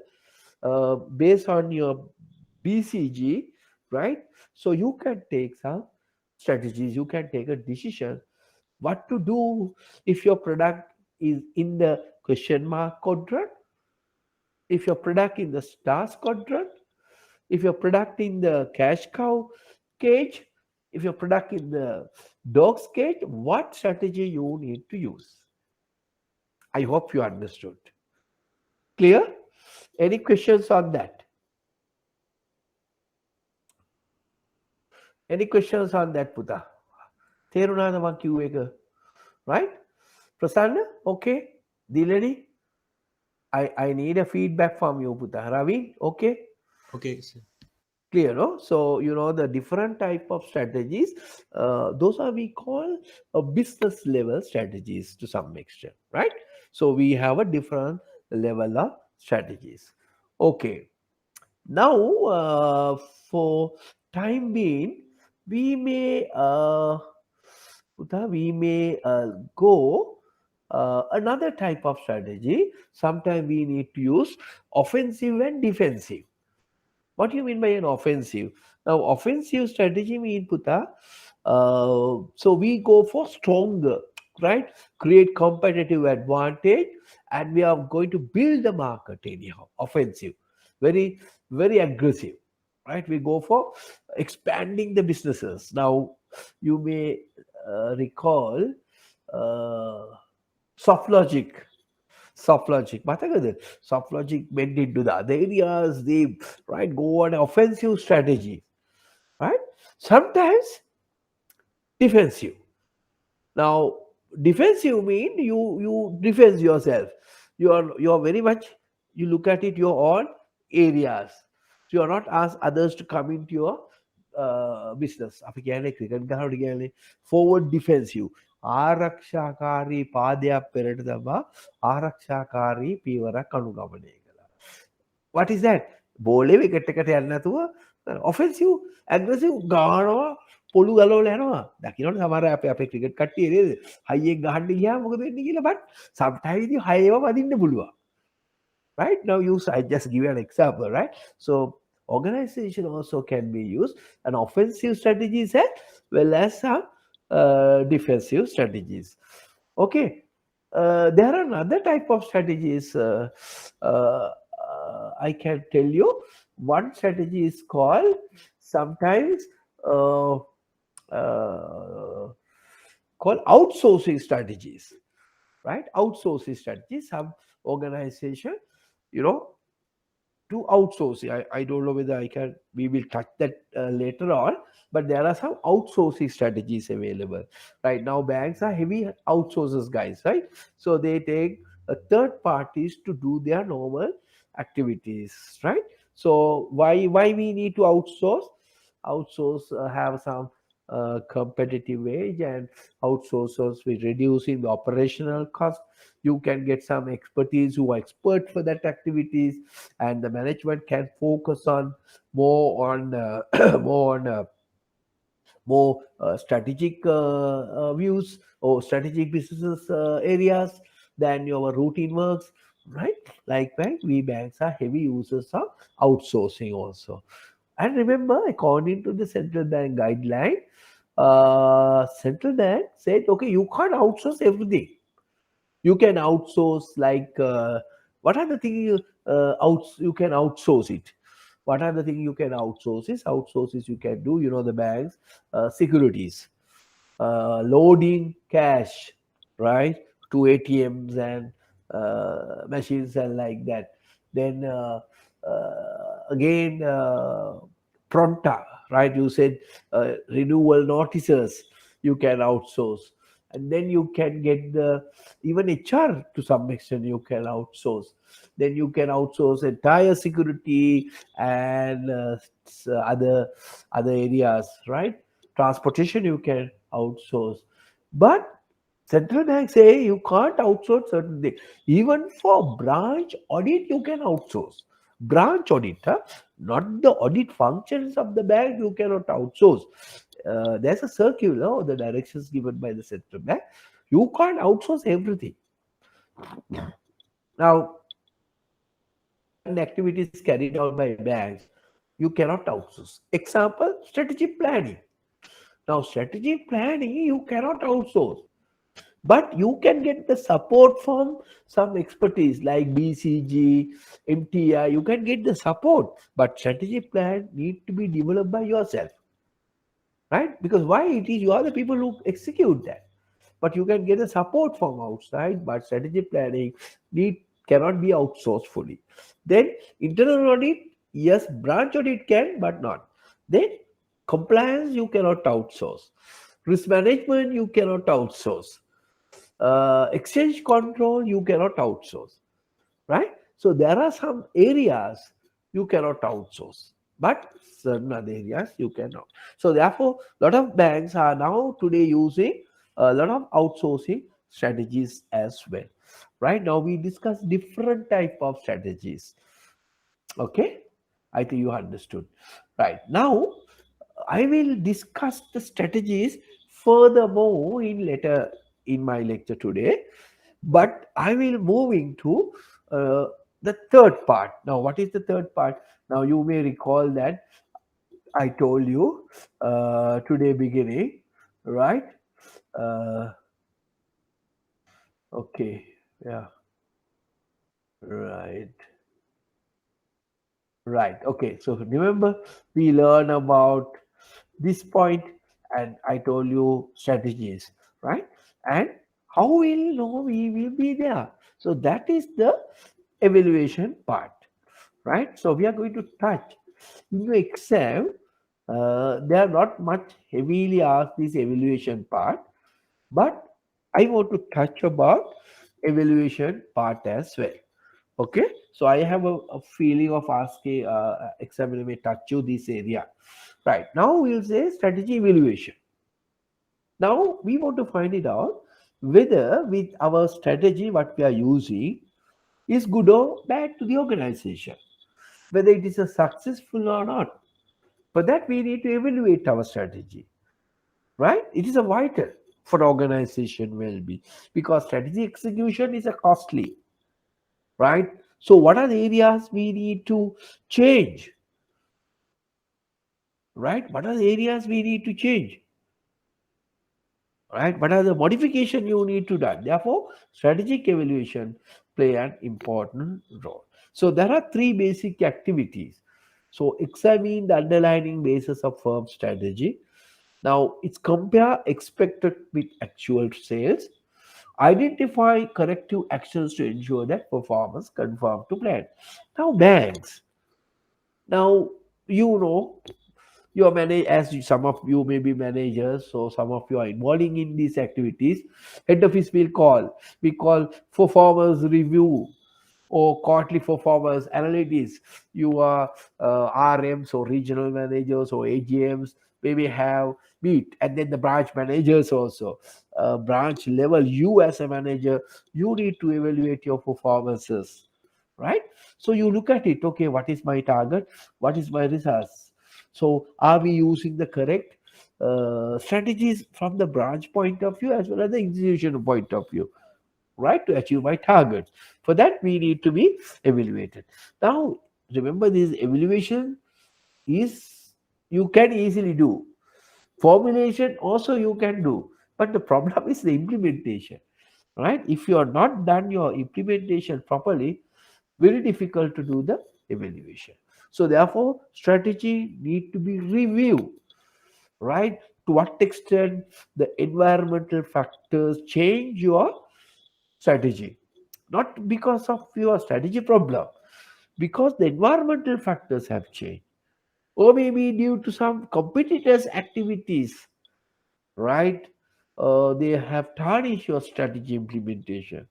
based on your BCG, right? So you can take some strategies, you can take a decision what to do if your product is in the question mark quadrant, if your product in the stars quadrant, if your product in the cash cow cage, if your product in the dog's cage, what strategy you need to use. I hope you understood. Clear? Any questions on that? Any questions on that, Puta? තේරුණාද මං කිව්ව එක? Right? Prasanna? Okay? Dilani? I need a feedback from you, Puta. Ravi? Okay? Okay, sir. Clear, no? So you know the different type of strategies, those are we call business level strategies to some extent, right? So we have a different level of strategies. Okay, now for time being, we may go another type of strategy. Sometimes we need to use offensive and defensive. What do you mean by an offensive? Now, offensive strategy mean Puta. So we go for stronger, right? Create competitive advantage, and we are going to build the market anyhow. Offensive, very very aggressive, right? We go for expanding the businesses. Now, you may recall uh, soft logic. Soft logic. මතකද? Soft logic went into the other areas. They right go on offensive strategy, right? Sometimes defensive. Now, defensive mean you defend yourself. You are very much, you look at it your own areas. So you are not ask others to come into your business. අපි කියන්නේ cricket ගහනකොට කියන්නේ forward defensive. ආරක්ෂාකාරී පාදයක් පෙරට තබා ආරක්ෂාකාරී පීවරක් අනුගමනය කළා. What is that? බෝලේ wicket එකට යන්නේ නැතුව offensive aggressive ගානවා පොළු ගලවලා යනවා. දකින්නට සමහර අපේ ක්‍රිකට් කට්ටිය නේද? හයියෙන් ගහන්න ගියාම මොකද වෙන්නේ කියලා but sometimes ඉතින් හයේම වදින්න පුළුවන්. Right? Now I just give you an example, right? So organization also can be used an offensive strategies as well as some defensive strategies. Okay. There are another type of strategies. I can tell you one strategy is called sometimes called outsourcing strategies, right? Outsourcing strategies. Some organization, to outsourcing. I don't know whether we will touch that later on, but there are some outsourcing strategies available. Right now, banks are heavy outsources, guys, right? So they take third parties to do their normal activities, right? So why we need to outsource? Outsource have some competitive wage, and outsourcers will reducing the operational cost. You can get some expertise who are expert for that activities, and the management can focus on more on more strategic views or strategic businesses areas than your routine works, right? Likewise, we banks are heavy users of outsourcing also. And remember, according to the central bank guideline, central bank said, okay, you can't outsource everything. You can outsource like what are the things you can outsource it. What are the things you can outsource? Outsources you can do. The banks, securities, loading cash, right, to ATMs and machines and like that. Then again, pronta, right? You said renewal notices you can outsource, and then you can get the even HR to some extent you can outsource. Then you can outsource entire security and other areas, right? Transportation you can outsource, but central bank say you can't outsource certain things. Even for branch audit, you can outsource. Branch audit, not the audit functions of the bank, you cannot outsource. There's a circular or the directions given by the central bank. You can't outsource everything. Now, certain activities carried out by banks, you cannot outsource. Example, strategic planning. Now, strategic planning, you cannot outsource. But you can get the support from some expertise like BCG, MTI. You can get the support, but strategic plan need to be developed by yourself, right? Because why? It is you are the people who execute that. But you can get the support from outside. But strategic planning need cannot be outsourced fully. Then internal audit, yes, branch audit can, but not. Then compliance, you cannot outsource. Risk management, you cannot outsource. Exchange control, you cannot outsource, right? So there are some areas you cannot outsource, but certain other areas you cannot. So therefore, a lot of banks are now today using a lot of outsourcing strategies as well. Right now, we discuss different type of strategies. Okay, I think you understood. Right now, I will discuss the strategies furthermore in later in my lecture today, but I will move into the third part. Now, what is the third part? Now, you may recall that I told you today beginning, right? Uh, okay, yeah, right. Right. Okay. So remember, we learn about this point, and I told you strategies, right? And how we'll know we will be there. So that is the evaluation part, right? So we are going to touch in your exam. They are not much heavily asked this evaluation part, but I want to touch about evaluation part as well. Okay, so I have a feeling of asking examiner may touch you this area. Right, now we'll say strategy evaluation. Now we want to find it out whether with our strategy what we are using is good or bad to the organization, whether it is a successful or not. For that we need to evaluate our strategy, right? It is a vital for organization well-being because strategy execution is a costly, right? So what are the areas we need to change, right? What are the areas we need to change, right? What are the modification you need to do? Therefore, strategic evaluation play an important role. So there are three basic activities. So examine the underlying basis of firm strategy. Now it's compare expected with actual sales. Identify corrective actions to ensure that performance conform to plan. Now banks. Now you know you are manage as some of you may be managers, so some of you are involving in these activities. Head office will call. We call performance review or quarterly performance analytics. You are RMs or regional managers or AGMs maybe have meet, and then the branch managers also. Branch level, you as a manager, you need to evaluate your performances, right? So you look at it. Okay, what is my target? What is my results? So are we using the correct strategies from the branch point of view as well as the institution point of view, right, to achieve my targets? For that, we need to be evaluated. Now, remember, this evaluation is you can easily do. Formulation also you can do, but the problem is the implementation, right? If you are not done your implementation properly, very difficult to do the evaluation. So therefore, strategy need to be reviewed, right? To what extent the environmental factors change your strategy, not because of your strategy problem, because the environmental factors have changed, or maybe due to some competitors activities, right? They have tarnished your strategy implementation.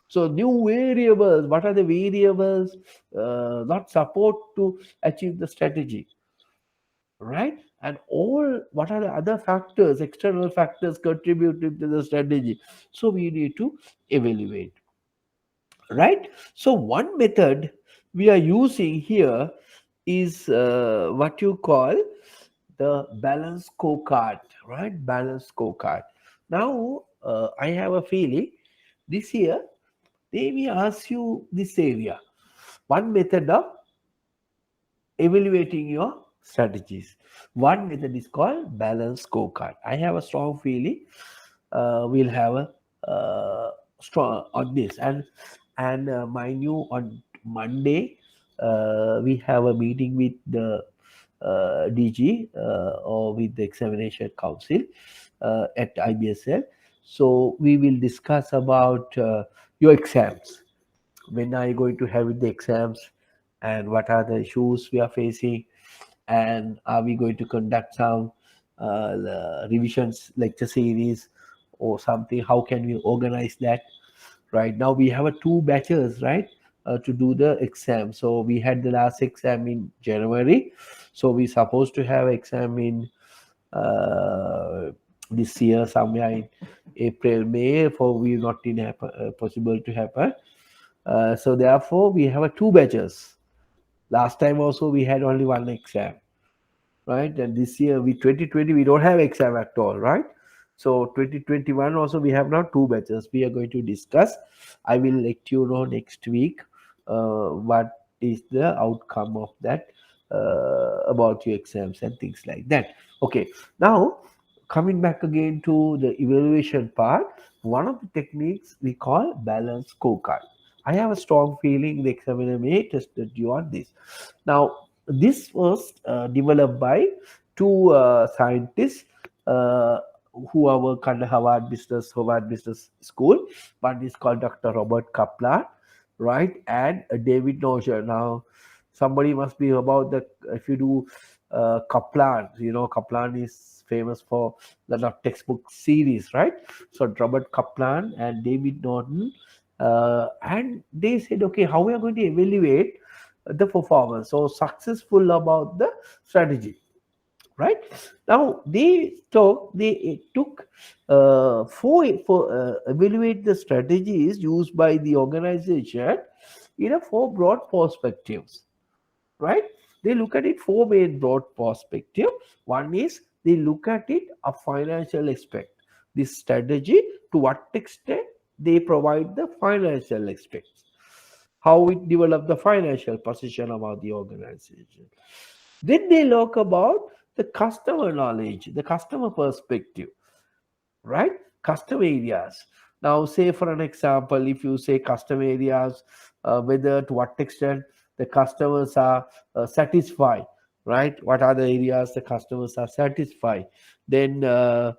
So new variables, what are the variables not support to achieve the strategy, right? And all what are the other factors, external factors contributing to the strategy? So we need to evaluate, right? So one method we are using here is what you call the balance scorecard, right? Balance scorecard. Now I have a feeling this year they may ask you this area. One method of evaluating your strategies. One method is called balance scorecard. I have a strong feeling we'll have a strong on this, and mind you, on Monday we have a meeting with the DG or with the examination council at IBSL. So we will discuss about your exams. when are you going to have the exams, and what are the issues we are facing, and are we going to conduct some the revisions lecture series or something? How can we organize that? Right now we have a two batches, right, to do the exam. So we had the last exam in January, so we supposed to have exam in uh, this year somewhere in April, May, for we not in possible to happen. So therefore we have a two batches. Last time also we had only one exam, right? And this year we 2020 we don't have exam at all, right? So 2021 also we have now two batches. We are going to discuss. I will let you know next week what is the outcome of that, about your exams and things like that. Okay, now coming back again to the evaluation part, one of the techniques we call balanced scorecard. I have a strong feeling the examiner may tested you on this. Now, this was developed by two scientists uh, who are work under Harvard Business School. One is called Dr. Robert Kaplan, right, and David Nozier. Now, somebody must be about the if you do Kaplan. You know, Kaplan is famous for the not textbook series, right? So Robert Kaplan and David Norton, and they said, okay, how we are going to evaluate the performance, so successful about the strategy, right? Now they took for evaluate the strategies used by the organization in a four broad perspectives, right? They look at it four main broad perspective. One is they look at it a financial aspect, this strategy, to what extent they provide the financial aspects, how it develop the financial position about the organization. Then they look about the customer knowledge, the customer perspective, right? Custom areas. Now, say for an example, if you say custom areas, whether to what extent the customers are satisfied, right? What are the areas the customers are satisfied? Then uh,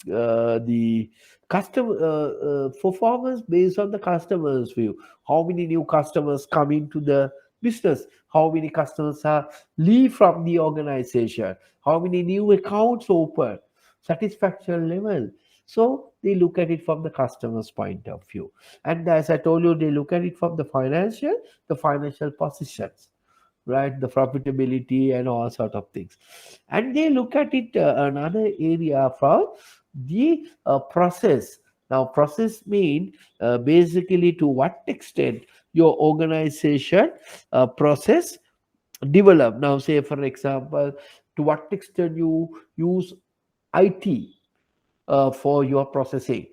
the customer performance based on the customer's view. How many new customers come into the business? How many customers are leave from the organization? How many new accounts open? Satisfaction level. So they look at it from the customer's point of view. And as I told you, they look at it from the financial positions, right? The profitability and all sort of things. And they look at it another area from the process. Now, process mean basically to what extent your organization process develop. Now, say for example, to what extent you use IT for your processing,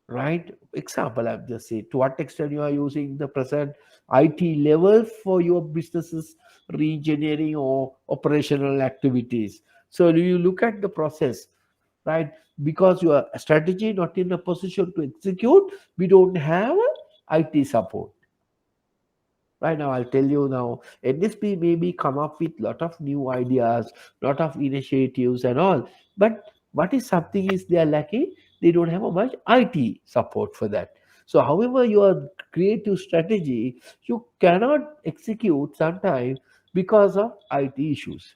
right? Example, I've just said, to what extent you are using the present IT level for your business's re-engineering or operational activities. So you look at the process, right? Because your strategy not in a position to execute, we don't have IT support. Right now, I'll tell you now, NSP maybe come up with lot of new ideas, lot of initiatives and all. But what is something is they are lacking? They don't have a much IT support for that. So, however, your creative strategy, you cannot execute sometimes because of IT issues.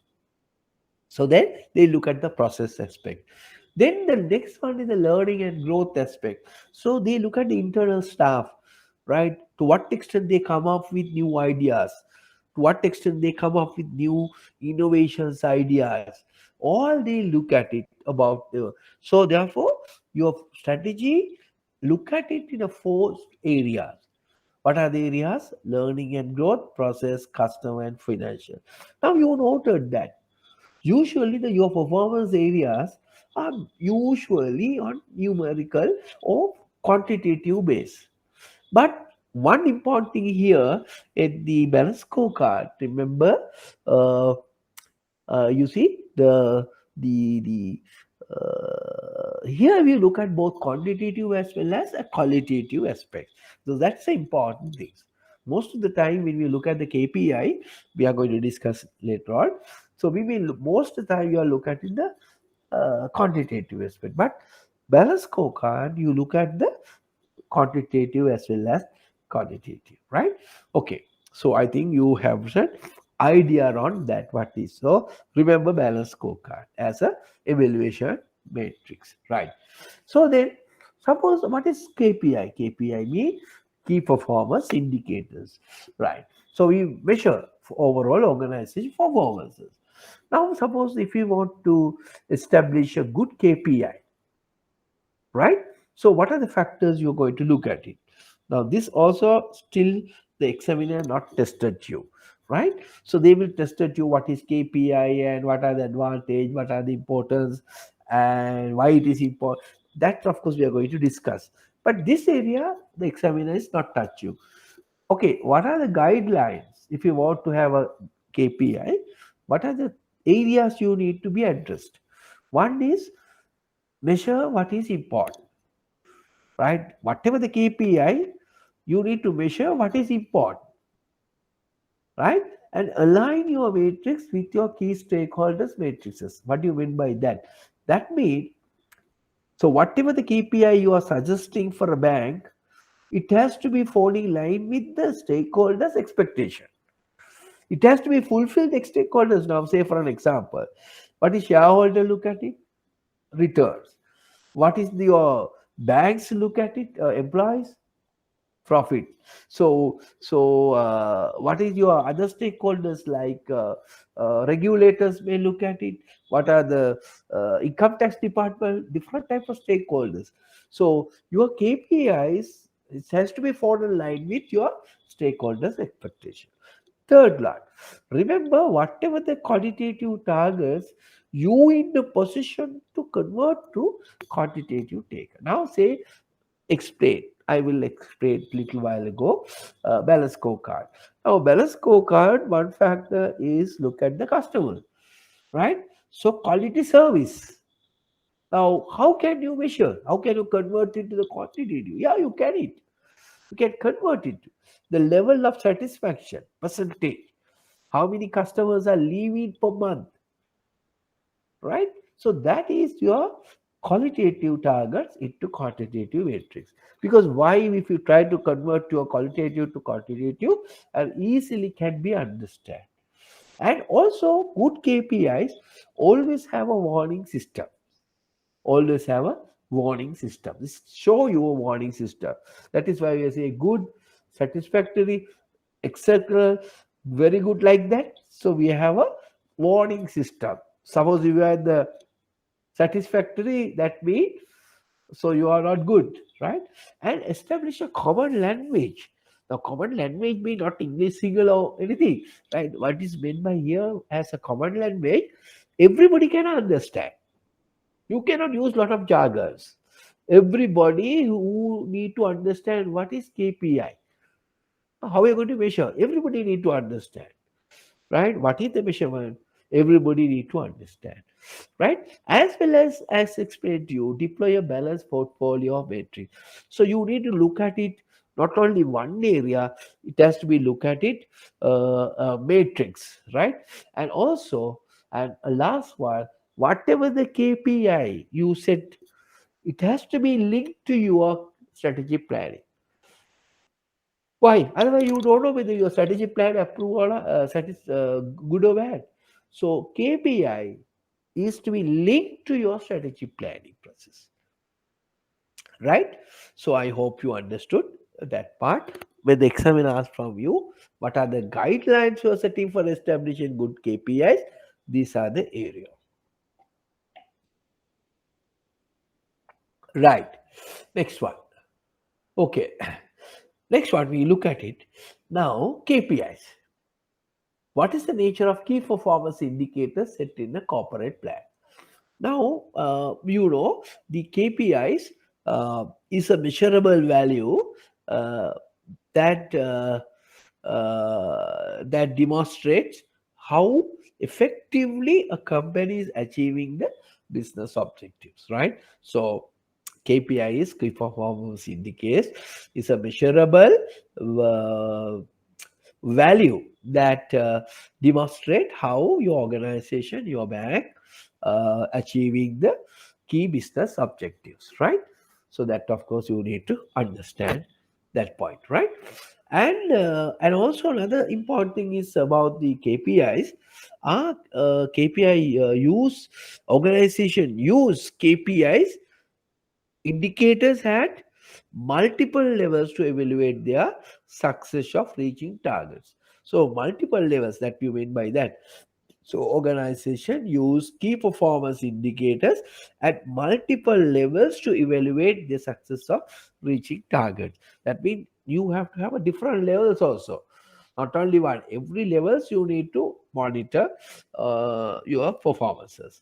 So then they look at the process aspect. Then the next one is the learning and growth aspect. So they look at the internal staff, right? To what extent they come up with new ideas, to what extent they come up with new innovations, ideas. All they look at it about. So therefore, your strategy, look at it in a four areas. What are the areas? Learning and growth, process, customer, and financial. Now you noted that usually your performance areas are usually on numerical or quantitative base. But one important thing here at the balance scorecard, remember, uh, you see the here we look at both quantitative as well as a qualitative aspect. So that's the important thing. Most of the time when we look at the KPI, we are going to discuss later on. So we will most of the time you are look at in the quantitative aspect, but balance scorecard you look at the quantitative as well as qualitative, right? Okay, so I think you have said idea on that what is. So remember balance scorecard as a evaluation matrix, right? So then suppose what is KPI? KPI means key performance indicators, right? So we measure for overall organization performances. Now suppose if you want to establish a good KPI, right? So what are the factors you're going to look at it? Now this also still the examiner not tested you, right? So they will tested you what is KPI and what are the advantage, what are the importance, and why it is important. That of course we are going to discuss. But this area the examiner is not touch you. Okay, what are the guidelines if you want to have a KPI? What are the areas you need to be addressed? One is measure what is important, right? Whatever the KPI, you need to measure what is important, right? And align your matrix with your key stakeholders matrices. What do you mean by that? That means, so whatever the KPI you are suggesting for a bank, it has to be falling in line with the stakeholders' expectation. It has to be fulfilled the stakeholders. Now, say for an example, what is shareholder look at it? Returns. What is your banks look at it? Employees? Profit. What is your other stakeholders like regulators may look at it? What are the income tax department? Different type of stakeholders. So your KPIs, it has to be fallen in line with your stakeholders expectation. Third line, remember whatever the qualitative targets, you in the position to convert to quantitative take. Now say explain. I will explain little while ago. Balance scorecard. Now, balance scorecard, one factor is look at the customer, right? So, quality service. Now, how can you measure? How can you convert it to the quantitative? Yeah, you can it. You can convert it. The level of satisfaction, percentage. How many customers are leaving per month, right? So that is your qualitative targets into quantitative matrix. Because why, if you try to convert your qualitative to quantitative, and easily can be understood. And also good KPIs always have a warning system. Always have a warning system. This show you a warning system. That is why we say good, satisfactory, etc. Very good like that. So we have a warning system. Suppose you are the satisfactory, that means so you are not good, right? And establish a common language. Now common language means not English single or anything, right? What is meant by here as a common language, everybody can understand. You cannot use lot of jargons. Everybody who need to understand what is KPI, how are you going to measure, everybody need to understand, right? What is the measurement? Everybody need to understand, right? As well as explained to you, deploy a balanced portfolio of metrics. So you need to look at it not only one area, it has to be look at it matrix, right? And also, and a last one, whatever the KPI you set, it has to be linked to your strategic planning. Why? Otherwise, you don't know whether your strategy plan approved or good or bad. So KPI is to be linked to your strategy planning process, right? So I hope you understood that part. When the examiner asks from you, what are the guidelines you are setting for establishing good KPIs? These are the area, right? Next one. Okay. Next one, we look at it. Now, KPIs. What is the nature of key performance indicators set in a corporate plan? Now, the KPIs is a measurable value uh, that that demonstrates how effectively a company is achieving the business objectives, right? So, KPI is key performance indicators is a measurable uh, value that demonstrate how your organization, your bank, achieving the key business objectives, right? So that of course you need to understand that point, right? And also another important thing is about the KPIs. KPI use organization use KPIs indicators at multiple levels to evaluate their success of reaching targets. So multiple levels, that you mean by that. So organization use key performance indicators at multiple levels to evaluate the success of reaching targets. That means you have to have a different levels also. Not only one, every levels you need to monitor your performances.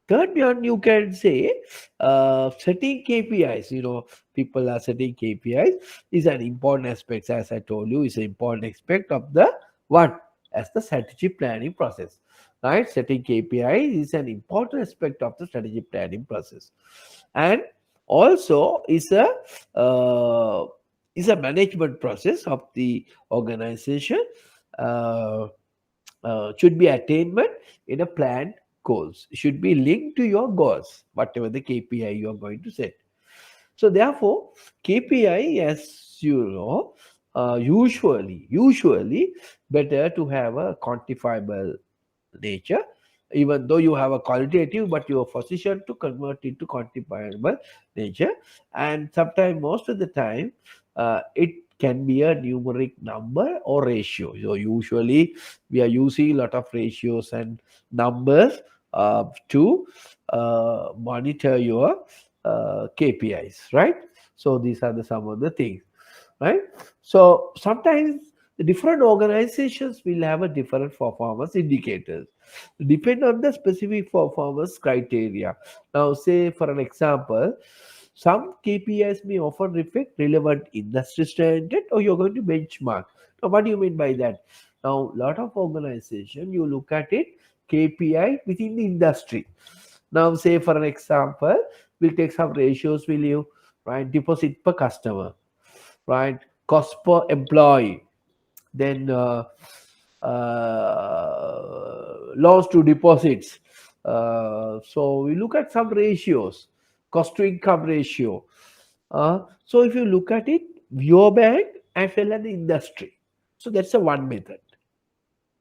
Third one, you can say setting KPIs. People are setting KPIs is an important aspect. As I told you, is an important aspect of the what as the strategy planning process. Right, setting KPIs is an important aspect of the strategy planning process, and also uh, is a management process of the organization. Uh, should be attainment in a planned goals. It should be linked to your goals, whatever the KPI you are going to set. So therefore, KPI, as you know, usually better to have a quantifiable nature, even though you have a qualitative, but you are positioned to convert it to quantifiable nature. And sometimes, most of the time, it can be a numeric number or ratio. So usually we are using a lot of ratios and numbers to monitor your KPIs, right? So these are some of the things, right? So sometimes the different organizations will have a different performance indicators depend on the specific performance criteria. Now, say for an example, some KPIs may often reflect relevant industry standard, or you're going to benchmark. Now, what do you mean by that? Now, lot of organization you look at it KPI within the industry. Now, say for an example, we'll take some ratios. Will you right deposit per customer, right? Cost per employee, then loans to deposits. So we look at some ratios, cost to income ratio. So if you look at it, your bank as well as the industry. So that's a one method,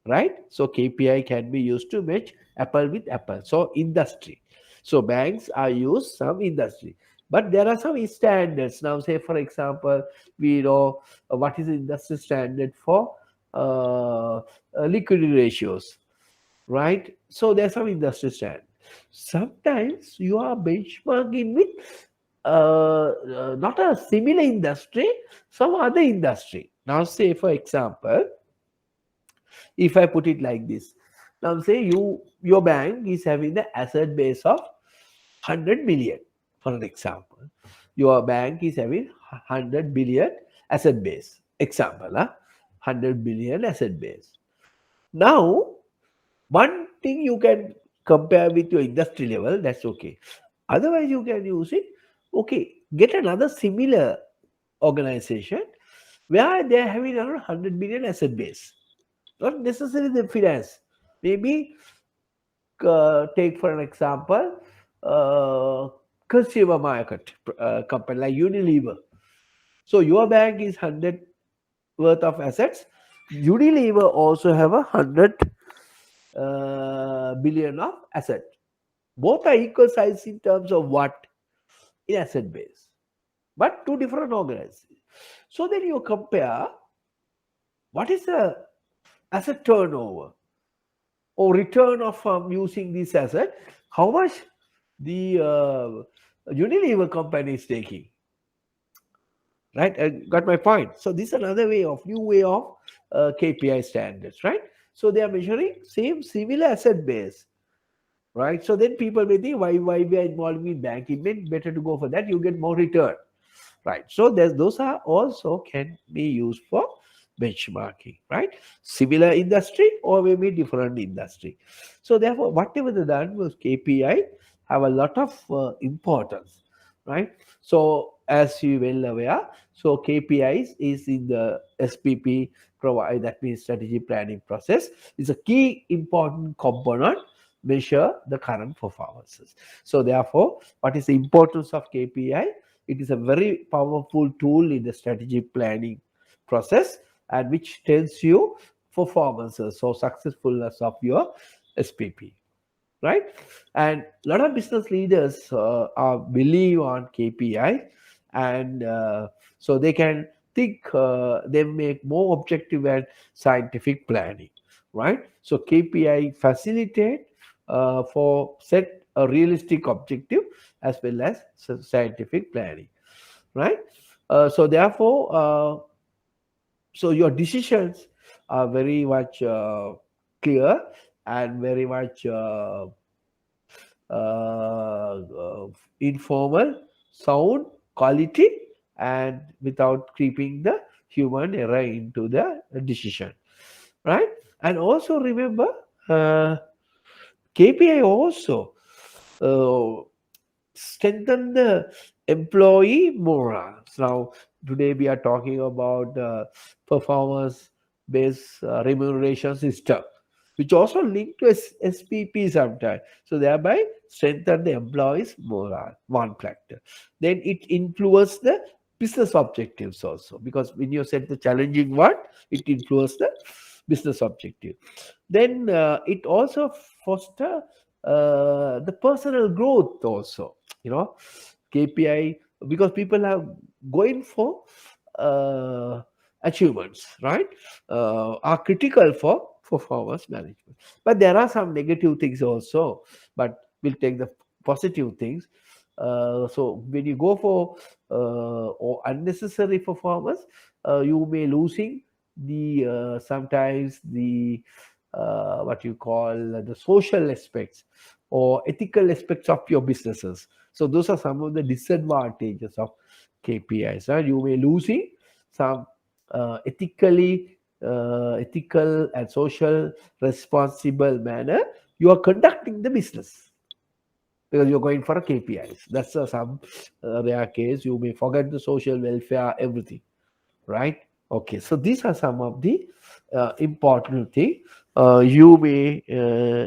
right? So KPI can be used to match apple with apple. So industry. So banks are used some industry, but there are some standards. Now, say for example, we know what is the industry standard for liquidity ratios, right? So there's some industry standard. Sometimes you are benchmarking with not a similar industry, some other industry. Now, say for example, if I put it like this, now say your bank is having the asset base of 100 million, for an example. Your bank is having 100 billion asset base. Example, 100 billion asset base. Now, one thing you can compare with your industry level, that's okay. Otherwise, you can use it. Okay, get another similar organization where they are having around 100 billion asset base. Not necessarily the finance. Maybe take for an example, consumer market company like Unilever. So your bank is 100 worth of assets. Unilever also have 100 billion of asset. Both are equal size in terms of what? In asset base. But two different organizations. So then you compare what is the asset turnover or return of using this asset, how much the Unilever company is taking. Right? I got my point. So this is another new way of KPI standards, right? So they are measuring similar asset base, right? So then people may think why we are involved in banking, better to go for that, you get more return, right? So those are also can be used for benchmarking, right? Similar industry or maybe different industry. So therefore, whatever the done with KPI have a lot of importance, right? So as you well aware, so KPIs is in the SPP provide, that means strategy planning process, is a key important component measure the current performances. So therefore, what is the importance of KPI? It is a very powerful tool in the strategy planning process, and which tells you performances or successfulness of your SPP, right? And a lot of business leaders are believe on KPI, and so they can think, they make more objective and scientific planning, right? So KPI facilitate for set a realistic objective as well as scientific planning, right? So therefore, so your decisions are very much clear and very much informal, sound, quality, and without creeping the human error into the decision, right? And also remember, KPI also uh, strengthen the employee morale. Now, today we are talking about performance based remuneration system, which also linked to SPP sometimes. So thereby strengthen the employees' morale, one factor. Then it influences the business objectives also, because when you set the challenging one, it influences the business objective. Then it also foster the personal growth also, KPI, because people are going for uh, achievements, right? Are critical for performance management. But there are some negative things also, but we'll take the positive things. So when you go for or unnecessary performance, you may losing the sometimes the what you call the social aspects or ethical aspects of your businesses. So those are some of the disadvantages of KPIs. You may losing some ethical and social responsible manner. You are conducting the business because you're going for a KPIs. That's some rare case. You may forget the social welfare, everything, right? Okay, so these are some of the important things you may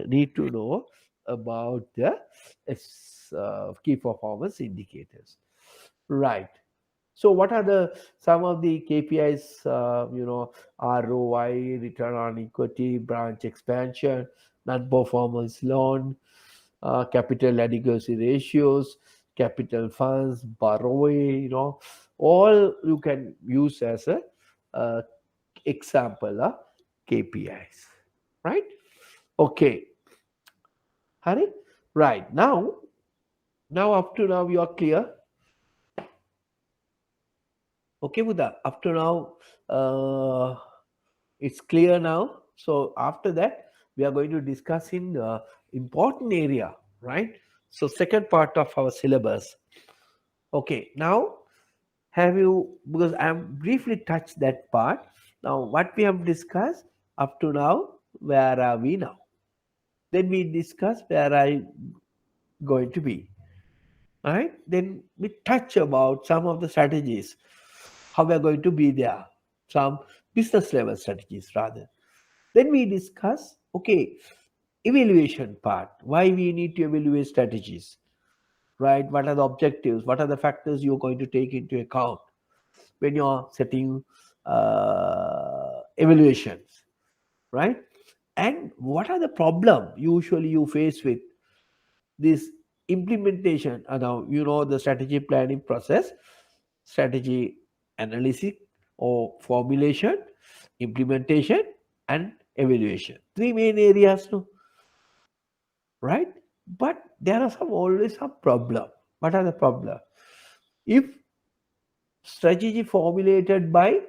need to know about the key performance indicators, right? So what are the some of the KPIs? ROI, return on equity, branch expansion, non-performance loan, capital adequacy ratios, capital funds, borrowing, all you can use as a uh, example of KPIs, right? Okay, Hari, right now up to now you are clear. Okay, Buddha, up to now it's clear now. So after that, we are going to discuss in important area, right? So second part of our syllabus. Okay, now have you, because I am briefly touched that part. Now what we have discussed up to now, where are we now? Then we discuss where are you going to be, right? Then we touch about some of the strategies, how we are going to be there, some business level strategies rather. Then we discuss, okay, evaluation part, why we need to evaluate strategies, right? What are the objectives? What are the factors you're going to take into account when you're setting evaluations, right? And what are the problem usually you face with this implementation? Now the strategy planning process, strategy analysis or formulation, implementation, and evaluation. Three main areas, no? Right? But there are always some problem. What are the problem? If strategy formulated by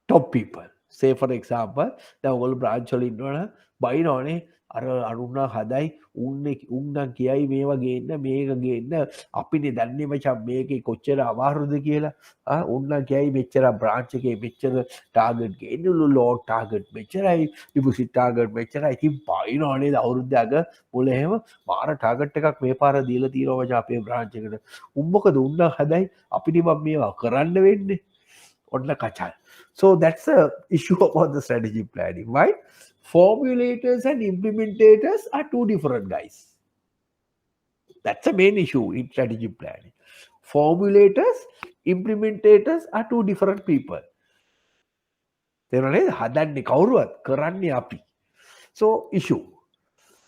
top people, say for example, දැන් ඔයගොල්ලෝ branch වල ඉන්නවනම් බයිනවනේ අර අරුණා හදයි උන්නම් කියයි මේවා ගේන්න මේක ගේන්න අපිනේ දන්නේ මචං මේකේ කොච්චර අමාරුද කියලා උන්නම් කියයි මෙච්චර බ්‍රාන්ච් එකේ මෙච්චර ටාගට් ගේන්නලු ලෝඩ් ටාගට් මෙච්චරයි ඩිපොසිට් ටාගට් මෙච්චරයි ඉතින් බයිනවනේ අවුරුද්දක මුල එහෙම මාර ටාගට් එකක් මේ පාර දීලා තියෙනවා මචං අපේ බ්‍රාන්ච් එකට උන් මොකද උන්නම් හදයි අපිට මේවා කරන්න වෙන්නේ ඔන්න කචල්. So that's a issue about the strategy planning. Why? Formulators and implementators are two different guys. That's the main issue in strategy planning. Formulators, implementators are two different people. තේරුණා හදන්නේ කවුරුවත් කරන්නේ අපි. So issue.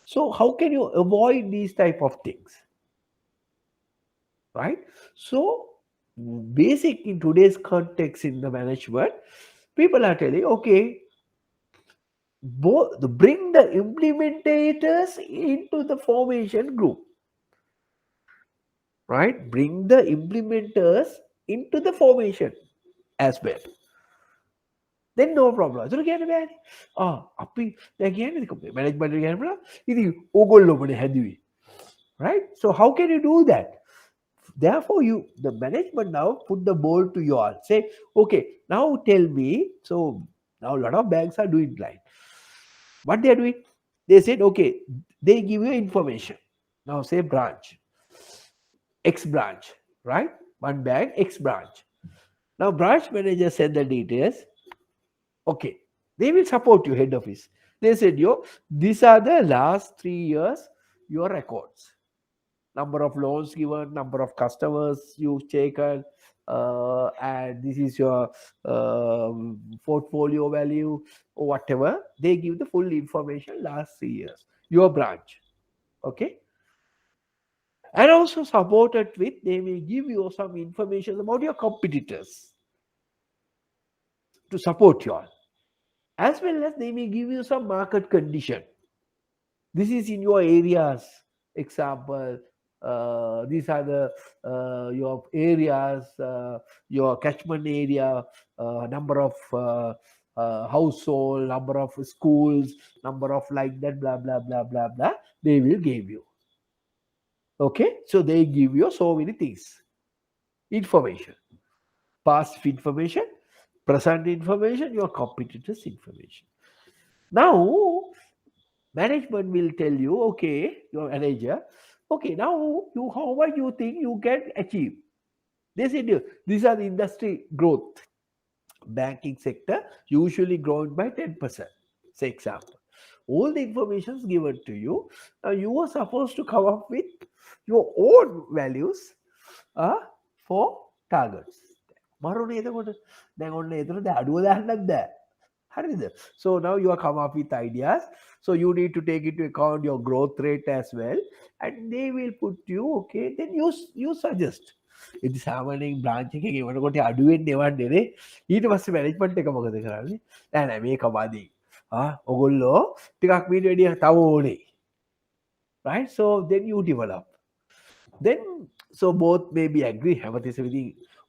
So how can you avoid these type of things? Right? So basic in today's context in the management, people are telling, okay, bring the implementators into the formation group. Right? Bring the implementers into the formation as well. Then no problem. So again, අපි දැන් කියන්නේ management එක කියනකොට ඉතින් ඕගොල්ලෝමනේ හැදුවේ. Right? So how can you do that? Therefore, the management now put the ball to you all. Say, okay, now tell me. So now a lot of banks are doing like what they are doing. They said, okay, they give you information. Now say branch, X branch, right? One bank, X branch. Now branch manager send the details. Okay, they will support you, head office. They said, yo, these are the last 3 years, your records. Number of loans given, number of customers you've taken, and this is your portfolio value or whatever. They give the full information last 3 years, your branch. Okay. And also supported with, they will give you some information about your competitors to support you all. As well as they may give you some market condition. This is in your areas. Example, these are the your areas, your catchment area, number of household, number of schools, number of like that, blah blah blah blah blah. They will give you. Okay, so they give you so many things, information, past information, present information, your competitors information. Now management will tell you, okay, your manager, okay, now you how much you think you can achieve. They said these are the industry growth. Banking sector usually grown by 10%. Say example. All the information is given to you. Now you are supposed to come up with your own values for targets. මරුනේ එතකොට දැන් ඔන්න එතන අඩුව දාන්නත් බෑ. හරිද? So now you are come up with ideas. So you need to take into account your growth rate as well, and they will put you, okay, then you suggest. ඉතින් සාමාන්‍යයෙන් branch එකේ ගෙවනකොට අඩු වෙන්නේ එවන්නේනේ. ඊට පස්සේ management එක මොකද කරන්නේ? නෑ නෑ මේක මදි. ඔගොල්ලෝ ටිකක් මීට වැඩිය තව ඕනේ. Right? So then you develop. Then so both maybe agree. හැමතිස්සෙම ඉතින්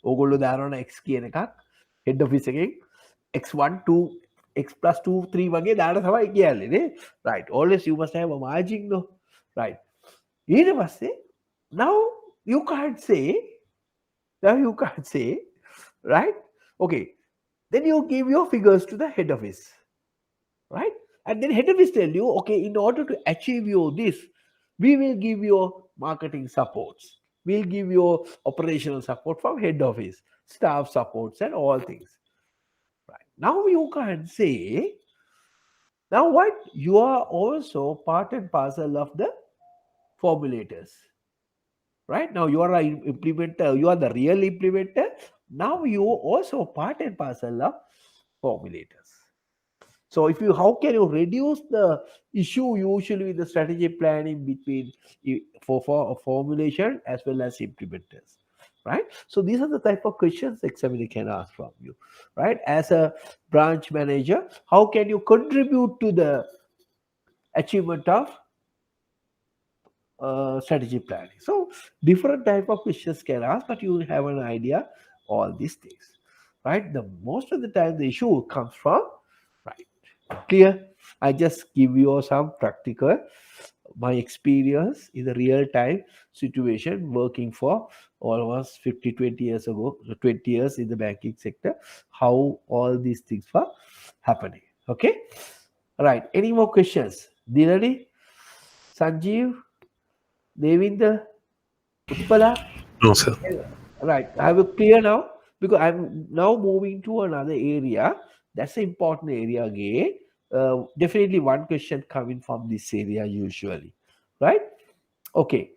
ඕගොල්ලෝ දානවා X කියන එකක් head office එකෙන් x1 2 x plus 2 3 වගේ දාන්න තමයි කියන්නේ නේ. Right? Always you must have a margin, no? Right? ඊට පස්සේ now you can't say, right? Okay, then you give your figures to the head office, right? And then head office tell you, okay, in order to achieve you this, we will give you marketing supports, we'll give you operational support from head office, staff supports and all things. Right? Now you can say, now what, you are also part and parcel of the formulators. Right? Now you are an implementer, you are the real implementer. Now you also part and parcel of formulators. So if you, how can you reduce the issue usually with the strategic planning between for formulation as well as implementers, right? So these are the type of questions examiner can ask from you, right? As a branch manager, how can you contribute to the achievement of strategy planning? So different type of questions can ask, but you have an idea all these things, right? The most of the time the issue comes from, right? Clear? I just give you some practical, my experience in the real time situation working for almost 20 years ago, 20 years in the banking sector, how all these things were happening. Okay, right? Any more questions? Dilani, Sanjeev, Devinder, Utpala? No, sir. Right, I have it clear now, because I'm now moving to another area. That's an important area again. Definitely one question coming from this area usually, right? Okay,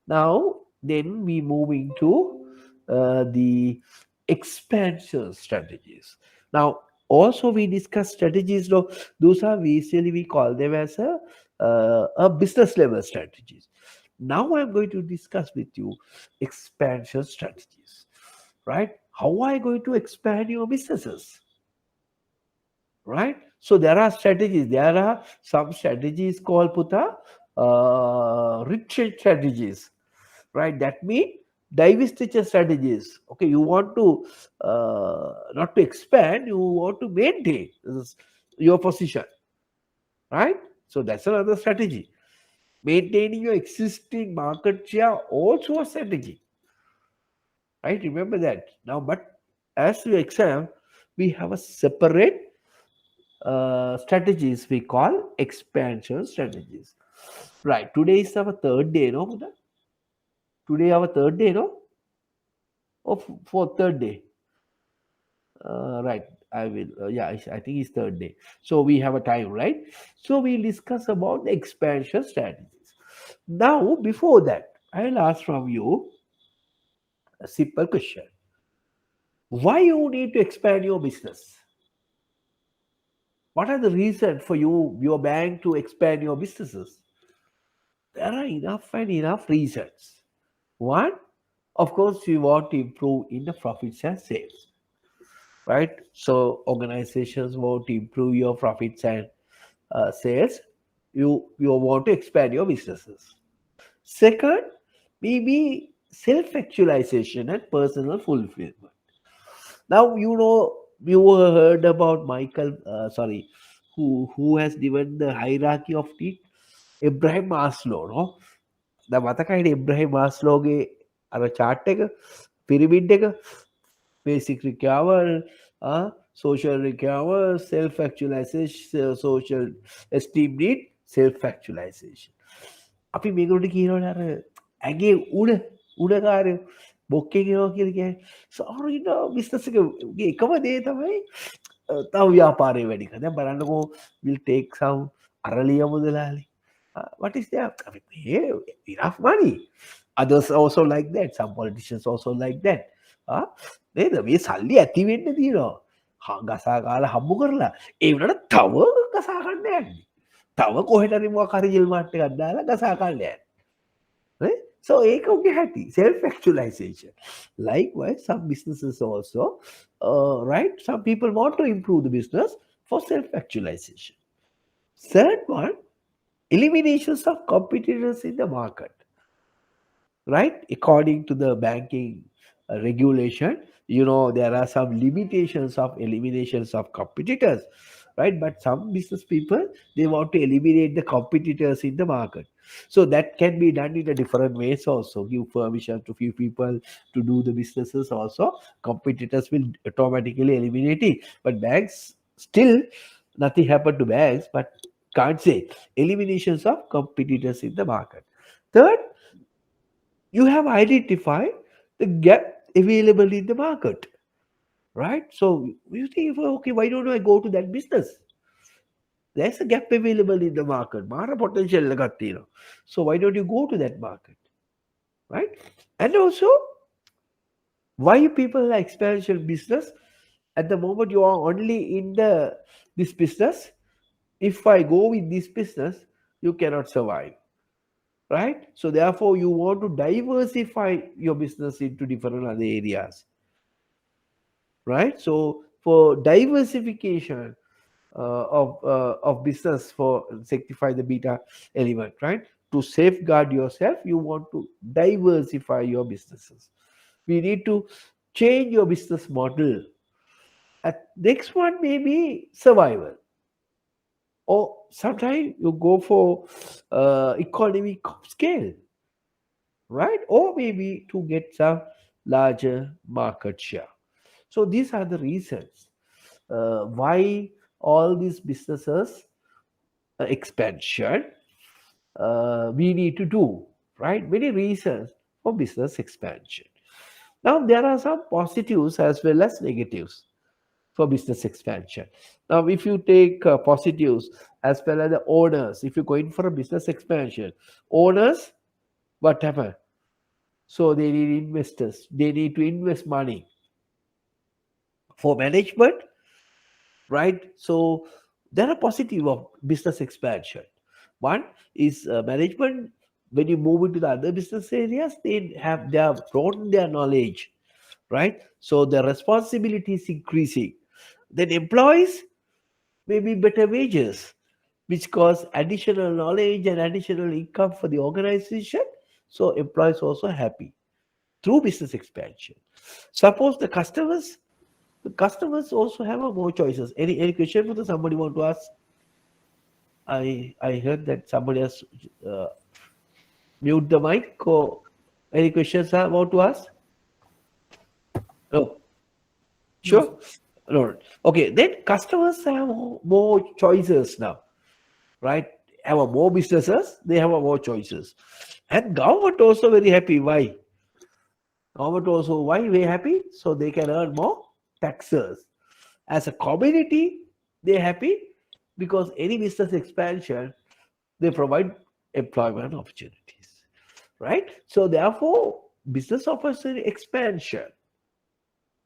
now then we moving to the expansion strategies. Now, also we discuss strategies. No, those are usually we call them as a business level strategies. Now I'm going to discuss with you expansion strategies. Right? How are you going to expand your businesses? Right? So there are strategies. There are some strategies called Puta retreat strategies. Right? That means divestiture strategies. Okay, you want to not to expand, you want to maintain your position. Right? So that's another strategy. Maintaining your existing market share also a strategy. Right? Remember that. Now, but as we exam, we have a separate strategies we call expansion strategies. Right. Today is our third day, no? Buddha? Today our third day, no? Or for third day. Right. I will. Yeah, I think it's third day. So we have a time, right? So we'll discuss about the expansion strategies. Now, before that, I'll ask from you a simple question. Why you need to expand your business? What are the reasons for you, your bank, to expand your businesses? There are enough and enough reasons. One, of course, we want to improve in the profits and sales, right? So organizations want to improve your profits and sales. You want to expand your businesses. Second, maybe self-actualization and personal fulfillment. Now you heard about Michael. Sorry, who has given the hierarchy of need? Abraham Maslow, no? දැන් මතකයිනේ එබ්‍රහීම් මාස්ලෝගේ අර chart එක pyramid එක basic requirement, social requirement, self actualization, social esteem need, self actualization. අපි මේකට කියනවනේ අර ඇගේ උඩකාරයෝ බොක්කේ කියනවා කියලා කියන්නේ. සාරින බිස්නස් එකේ එකම දේ තමයි තව ව්‍යාපාරය වැඩි කරන. දැන් බලන්නකෝ will take some අරලිය මුදලාලි. What is that? I mean, yeah, enough money. Others also like that. Some politicians also like that. නේද? මේ සල්ලි ඇති වෙන්න තියෙනවා. ගසා කාලා හම්බ කරලා ඒ වුණාට තව ගසා ගන්න යන්නේ. තව කොහෙට හරි මොකක් හරි ජිල් මාට් එකක් දාලා ගසා ගන්න යන්නේ. Right? So ඒක උගේ හැටි. Self actualization. Likewise, some businesses also, right? Some people want to improve the business for self actualization. Third one, eliminations of competitors in the market. Right? According to the banking regulation, there are some limitations of eliminations of competitors, right? But some business people, they want to eliminate the competitors in the market. So that can be done in a different ways also. Give permission to few people to do the businesses also. Competitors will automatically eliminate it. But banks, still nothing happened to banks, but can't say eliminations of competitors in the market. Third, you have identified the gap available in the market, right? So you think, okay, why don't I go to that business? There's a gap available in the market. Mara potential lagat තියෙනවා. So why don't you go to that market, right? And also, why people are expansion business? At the moment, you are only in this business. If I go with this business, you cannot survive. Right? So therefore, you want to diversify your business into different other areas. Right? So for diversification of business, for sanctify the beta element, right? To safeguard yourself, you want to diversify your businesses. We need to change your business model. Next one may be survival. Or sometimes you go for economy scale, right? Or maybe to get some larger market share. So these are the reasons why all these businesses expansion we need to do, right? Many reasons for business expansion. Now there are some positives as well as negatives for business expansion. Now, if you take positives as well as the owners, if you're going for a business expansion, owners, what happen? So they need investors. They need to invest money for management, right? So there are positive of business expansion. One is management. When you move into the other business areas, they have broadened their knowledge, right? So the responsibility is increasing. Then employees maybe better wages, which cause additional knowledge and additional income for the organization. So employees also happy through business expansion. Suppose the customers also have a more choices. Any question for somebody want to ask? I heard that somebody has uh, mute the mic. Or any questions I want to ask? No. No, Sure. No. Okay. Then customers have more choices now, right? Have a more businesses. They have a more choices, and government also very happy. Why? Government also why very happy? So they can earn more taxes. As a community, they're happy because any business expansion, they provide employment opportunities, right? So therefore, business opportunity expansion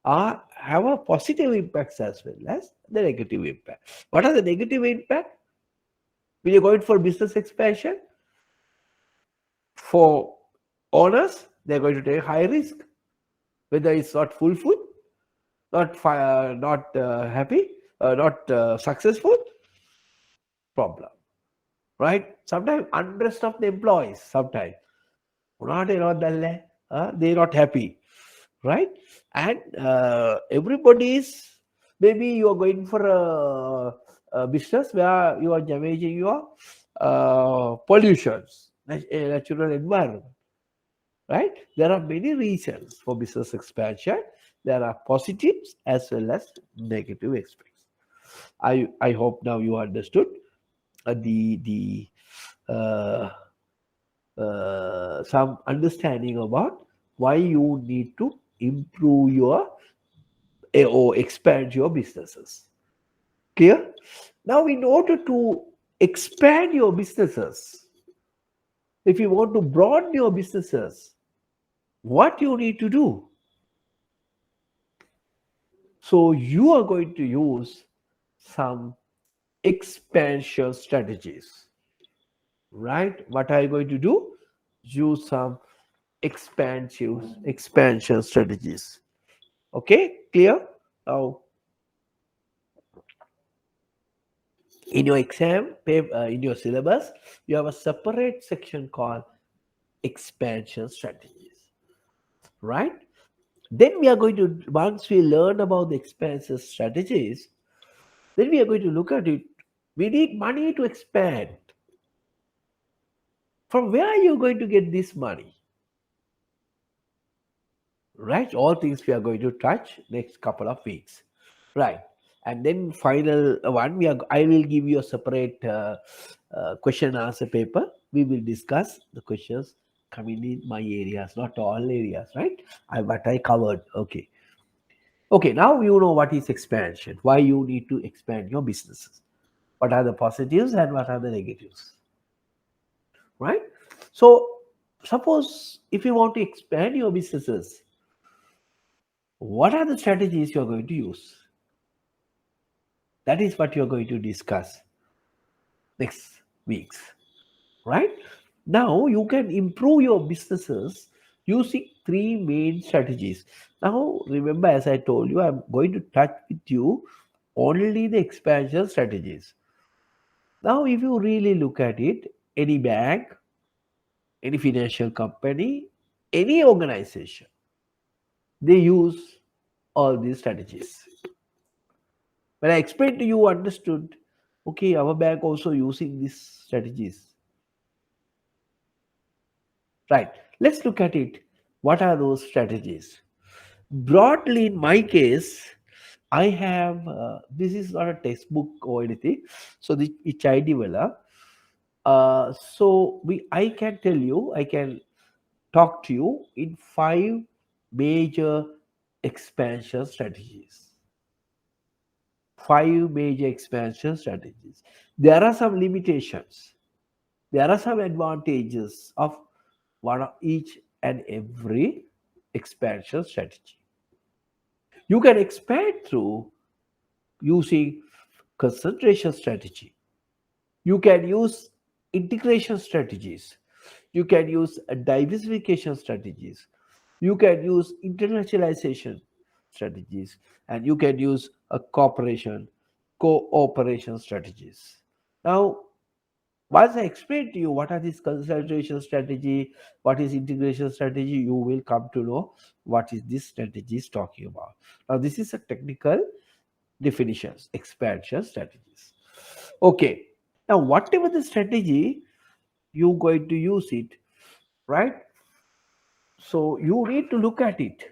are have a positive impacts as well as the negative impact. What are the negative impact when you're going for business expansion? For owners, they're going to take high risk, whether it's not fulfilled, not happy, not successful, problem, right? Sometimes unrest of the employees, sometimes they're not happy, right? And everybody is, maybe you are going for a business where you are damaging your pollutions, natural environment, right? There are many reasons for business expansion. There are positives as well as negative aspects. I hope now you understood the uh, some understanding about why you need to improve your or expand your businesses. Clear? Now, in order to expand your businesses, if you want to broaden your businesses, what you need to do? So, you are going to use some expansion strategies, right? What are you going to do? Use some expansion strategies. Okay, clear? Now, in your exam paper, in your syllabus, you have a separate section called expansion strategies, right? Then we are going to, once we learn about the expansion strategies, then we are going to look at it. We need money to expand. From where are you going to get this money? Right? All things we are going to touch next couple of weeks. Right. And then final one, I will give you a separate question answer paper. We will discuss the questions coming in my areas, not all areas, right? But I covered. Okay. Okay, now you know what is expansion, why you need to expand your businesses. What are the positives and what are the negatives? Right? So suppose if you want to expand your businesses, what are the strategies you're going to use? That is what you're going to discuss next weeks, right? Now you can improve your businesses using three main strategies. Now remember, as I told you, I'm going to touch with you only the expansion strategies. Now, if you really look at it, any bank, any financial company, any organization, they use all these strategies. When I explained to you, understood, okay, our bank also using these strategies. Right. Let's look at it. What are those strategies? Broadly, in my case, I have, this is not a textbook or anything. So, which I developed. I can tell you, I can talk to you in five major expansion strategies. Five major expansion strategies. There are some limitations. There are some advantages of one of each and every expansion strategy. You can expand through using concentration strategy. You can use integration strategies. You can use diversification strategies. You can use internationalization strategies, and you can use a cooperation strategies. Now, once I explain to you what are these concentration strategy, what is integration strategy, you will come to know what is this strategy is talking about. Now, this is a technical definitions, expansion strategies. Okay. Now, whatever the strategy, you're going to use it, right? So you need to look at it,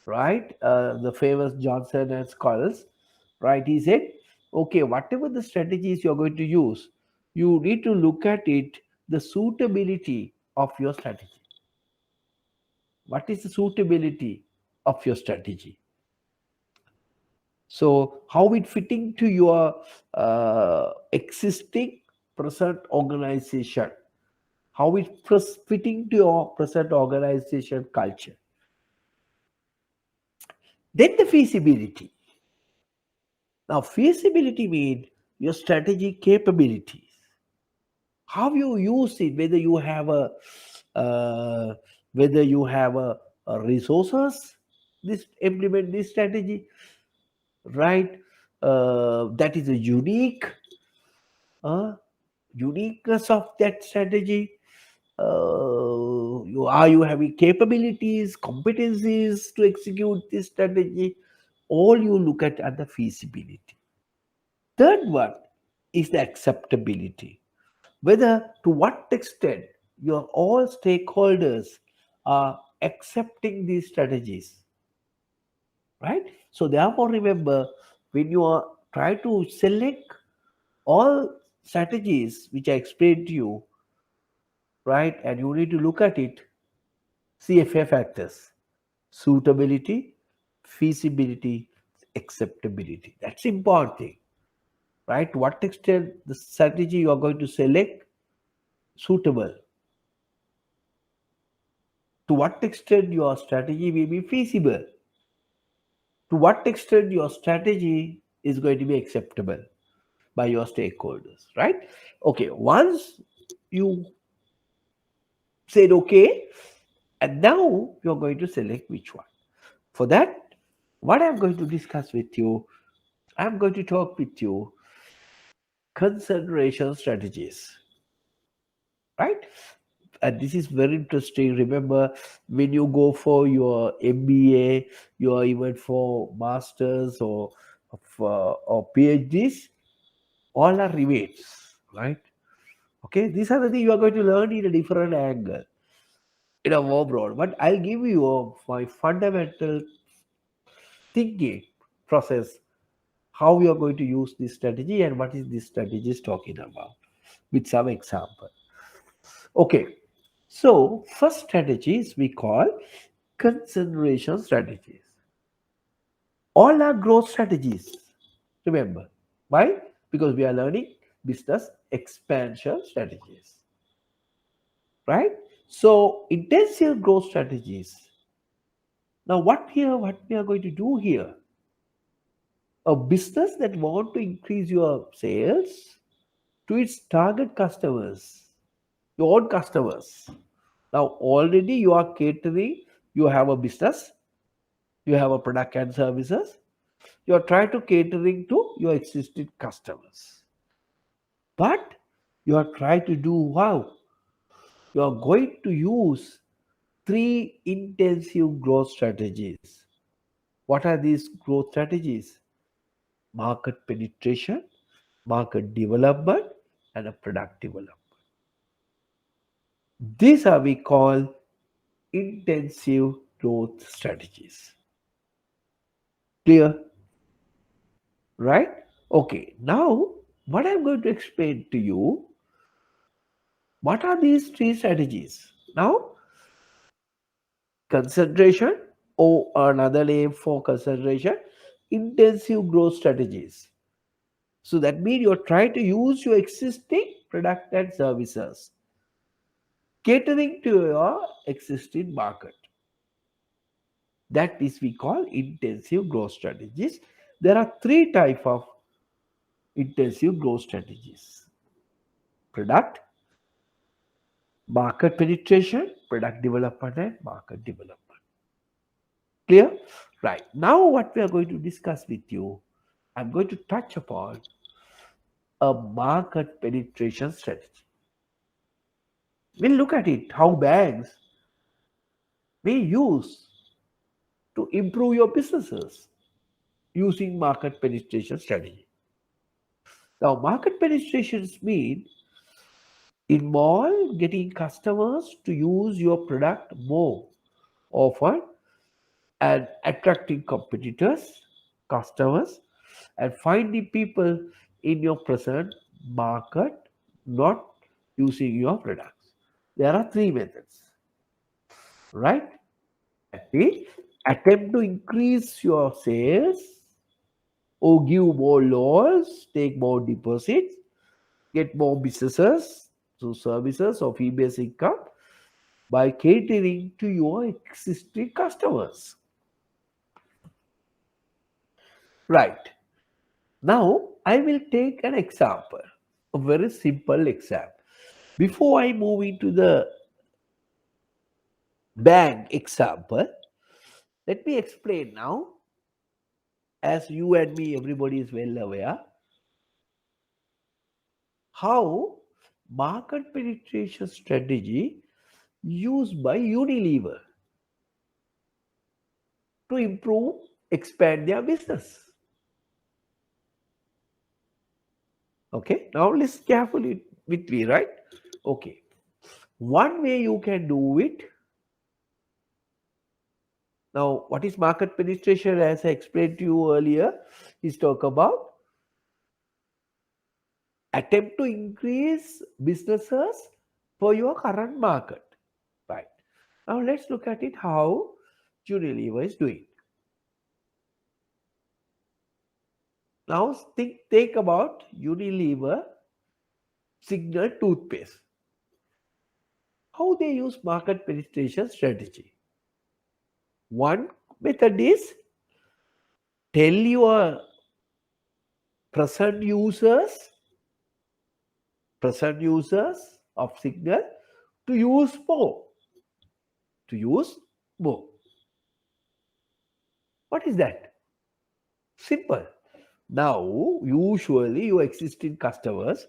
right? The famous Johnson and Skulls, right? He said, okay, whatever the strategies you're going to use, you need to look at it, the suitability of your strategy. What is the suitability of your strategy? So how it fitting to your existing present organization, how it fitting to your present organization culture. Then the feasibility. Now feasibility means your strategy capabilities. How you use it, whether you have uh, a resources, this implement this strategy, right? That is a uh, uniqueness of that strategy. You having capabilities, competencies to execute this strategy. All you look at the feasibility. Third one is the acceptability. Whether to what extent your all stakeholders are accepting these strategies, right? So therefore, remember, when you are try to select all strategies which I explained to you, right, and you need to look at it, CFA factors: suitability, feasibility, acceptability. That's important thing, right? To what extent the strategy you are going to select suitable, to what extent your strategy will be feasible, to what extent your strategy is going to be acceptable by your stakeholders, right? Okay, once you said okay, and now you're going to select which one. For that, what I'm going to discuss with you, I'm going to talk with you consideration strategies, right? And this is very interesting. Remember, when you go for your MBA, you are even for masters or PhDs, all are rebates, right? Okay, these are the things you are going to learn in a different angle, in a more broad. But I'll give you my fundamental thinking process, how you are going to use this strategy and what is this strategy is talking about, with some example. Okay, so first strategies we call consideration strategies. All are growth strategies. Remember, why? Because we are learning business expansion strategies, right? So intensive growth strategies. Now, what we are going to do here? A business that want to increase your sales to its target customers, your own customers. Now, already you are catering. You have a business. You have a product and services. You are trying to catering to your existing customers, but you are trying to do wow. You are going to use three intensive growth strategies. What are these growth strategies? Market penetration, market development, and a product development. These are we call intensive growth strategies. Clear? Right? Okay, now what I'm going to explain to you, what are these three strategies? Now, concentration, or another name for concentration, intensive growth strategies. So that means you're trying to use your existing product and services catering to your existing market. That is we call intensive growth strategies. There are three types of intensive growth strategies: product, market penetration, product development, and market development. Clear? Right. Now, what we are going to discuss with you, I'm going to touch upon a market penetration strategy. We'll look at it how banks may use to improve your businesses using market penetration strategy. Now, market penetrations mean involve getting customers to use your product more often and attracting competitors, customers, and finding people in your present market not using your products. There are three methods, right? That means attempt to increase your sales or give more loans, take more deposits, get more businesses through services or fee-based income by catering to your existing customers. Right. Now, I will take an example, a very simple example. Before I move into the bank example, let me explain now. As you and me, everybody is well aware, how market penetration strategy used by Unilever to improve, expand their business. Okay, now listen carefully with me, right? Okay, one way you can do it. Now, what is market penetration? As I explained to you earlier, is talk about attempt to increase businesses for your current market. Right. Now, let's look at it how Unilever is doing. Now, think about Unilever Signal toothpaste. How they use market penetration strategy. One method is tell your present users of Signal to use more. To use more. What is that? Simple. Now, usually your existing customers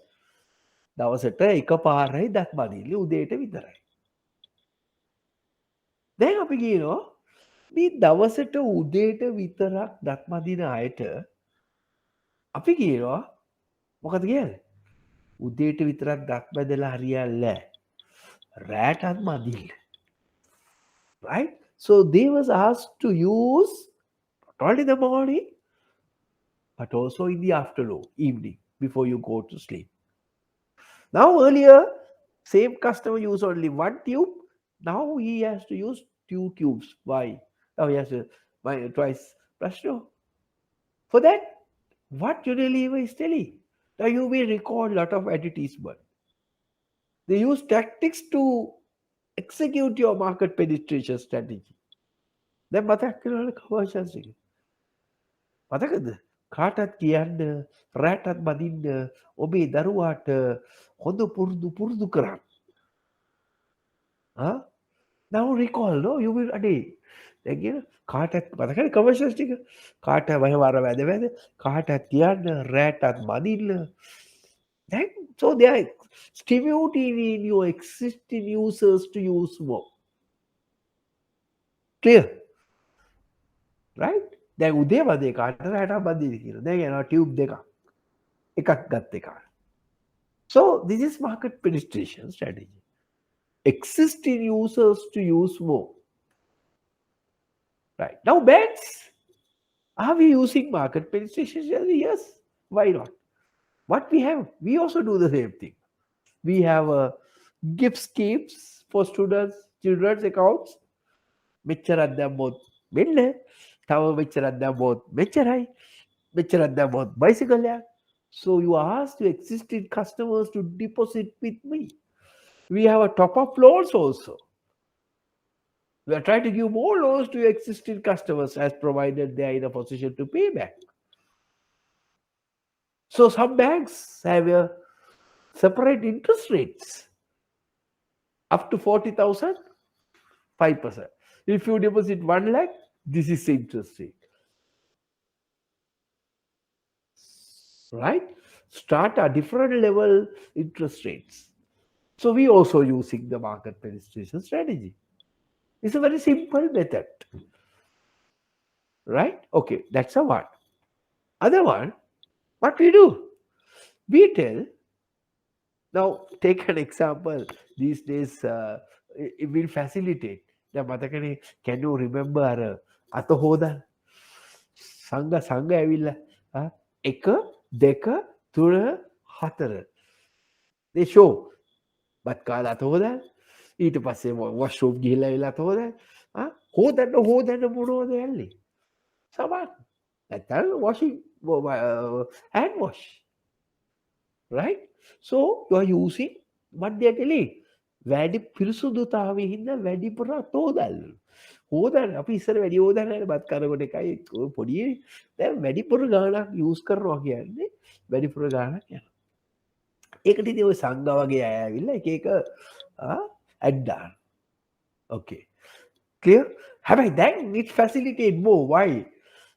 දවසට එක පාරයි දත් බදින්නේ උදේට විතරයි. දැන් අපි කියනවා මේ දවසට උදේට විතරක් දත් බදින අයට අපි කියනවා මොකද කියන්නේ? උදේට විතරක් දත් බැදලා හරියන්නේ නැහැ. රැටත් බදින්න. Right? So they was asked to use not only in the morning but also in the afternoon, evening, before you go to sleep. Now earlier, same customer used only one tube. Now he has to use two tubes. Why? Now he has to buy twice plus no. For that, what Unilever is telling? Now you may recall a lot of advertisement. They use tactics to execute your market penetration strategy. Then මතක් කරන commercials එක. මතකද? කාටත් කියන්න රැටත් බදින්න ඔබේ දරුවාට හොඳ පුරුදු කරන්න. Huh? Now recall, no? You will අඩේ. දැන් කියන කාටත් මතකද commercials ටික? කාට වහවර වැද කාටත් කියන්න රැටත් බදින්න. Then so they are stimulating in your existing users to use more. Clear? Right? දැන් උදේ වදේ කාට රැටක් බදින්න කියලා. දැන් යනවා ටියුබ් දෙකක්. එකක් ගත්ත එක. So this is market penetration strategy. Existing users to use more. Right. Now banks, are we using market penetration strategy? Yes. Why not? What we have, we also do the same thing. We have gift schemes for students, children's accounts. මෙච්චරක් දැම්මොත් මෙන්න තව මෙච්චරක් දැම්මොත් මෙච්චරයි මෙච්චරක් දැම්මොත් bicycle එකක්. So you ask your existing customers to deposit with me. We have a top-up loans also. We are trying to give more loans to existing customers as provided they are in a position to pay back. So some banks have a separate interest rates up to 40,000, 5%. If you deposit 1 lakh, this is the interest rate. Right? Start a different level interest rates. So we also using the market penetration strategy. It's a very simple method. Right? Okay, that's a one. Other one, what we do? We tell, now take an example. These days, it will facilitate. දැන් මතකනේ, can you remember අර අත හොදන්න සංඝ ඇවිල්ලා එක දෙක තුන හතර they show බත් කාලා අත හොදන්න ඊට පස්සේ washroom ගිහිල්ලා ඇවිල්ලා අත හොදන්න හොදන්න මොනවද යන්නේ සමහර නැත්නම් washing hand wash, right? So you are using what they are telling. වැඩි පිරිසුදුතාවයේ හින්දා වැඩිපුර තෝදල් හොදන්න අපි ඉස්සර වැඩි හොදන්න බත් කරනකොට එකයි පොඩි දැන් වැඩිපුර ගාණක් යූස් කරනවා කියන්නේ වැඩිපුර ගාණක් යනවා ඒකට ඉතින් ඔය සංඝ වගේ අය ඇවිල්ලා එක එක ඇඩ් දාන okay clear හැබැයි දැන් it facilitate more why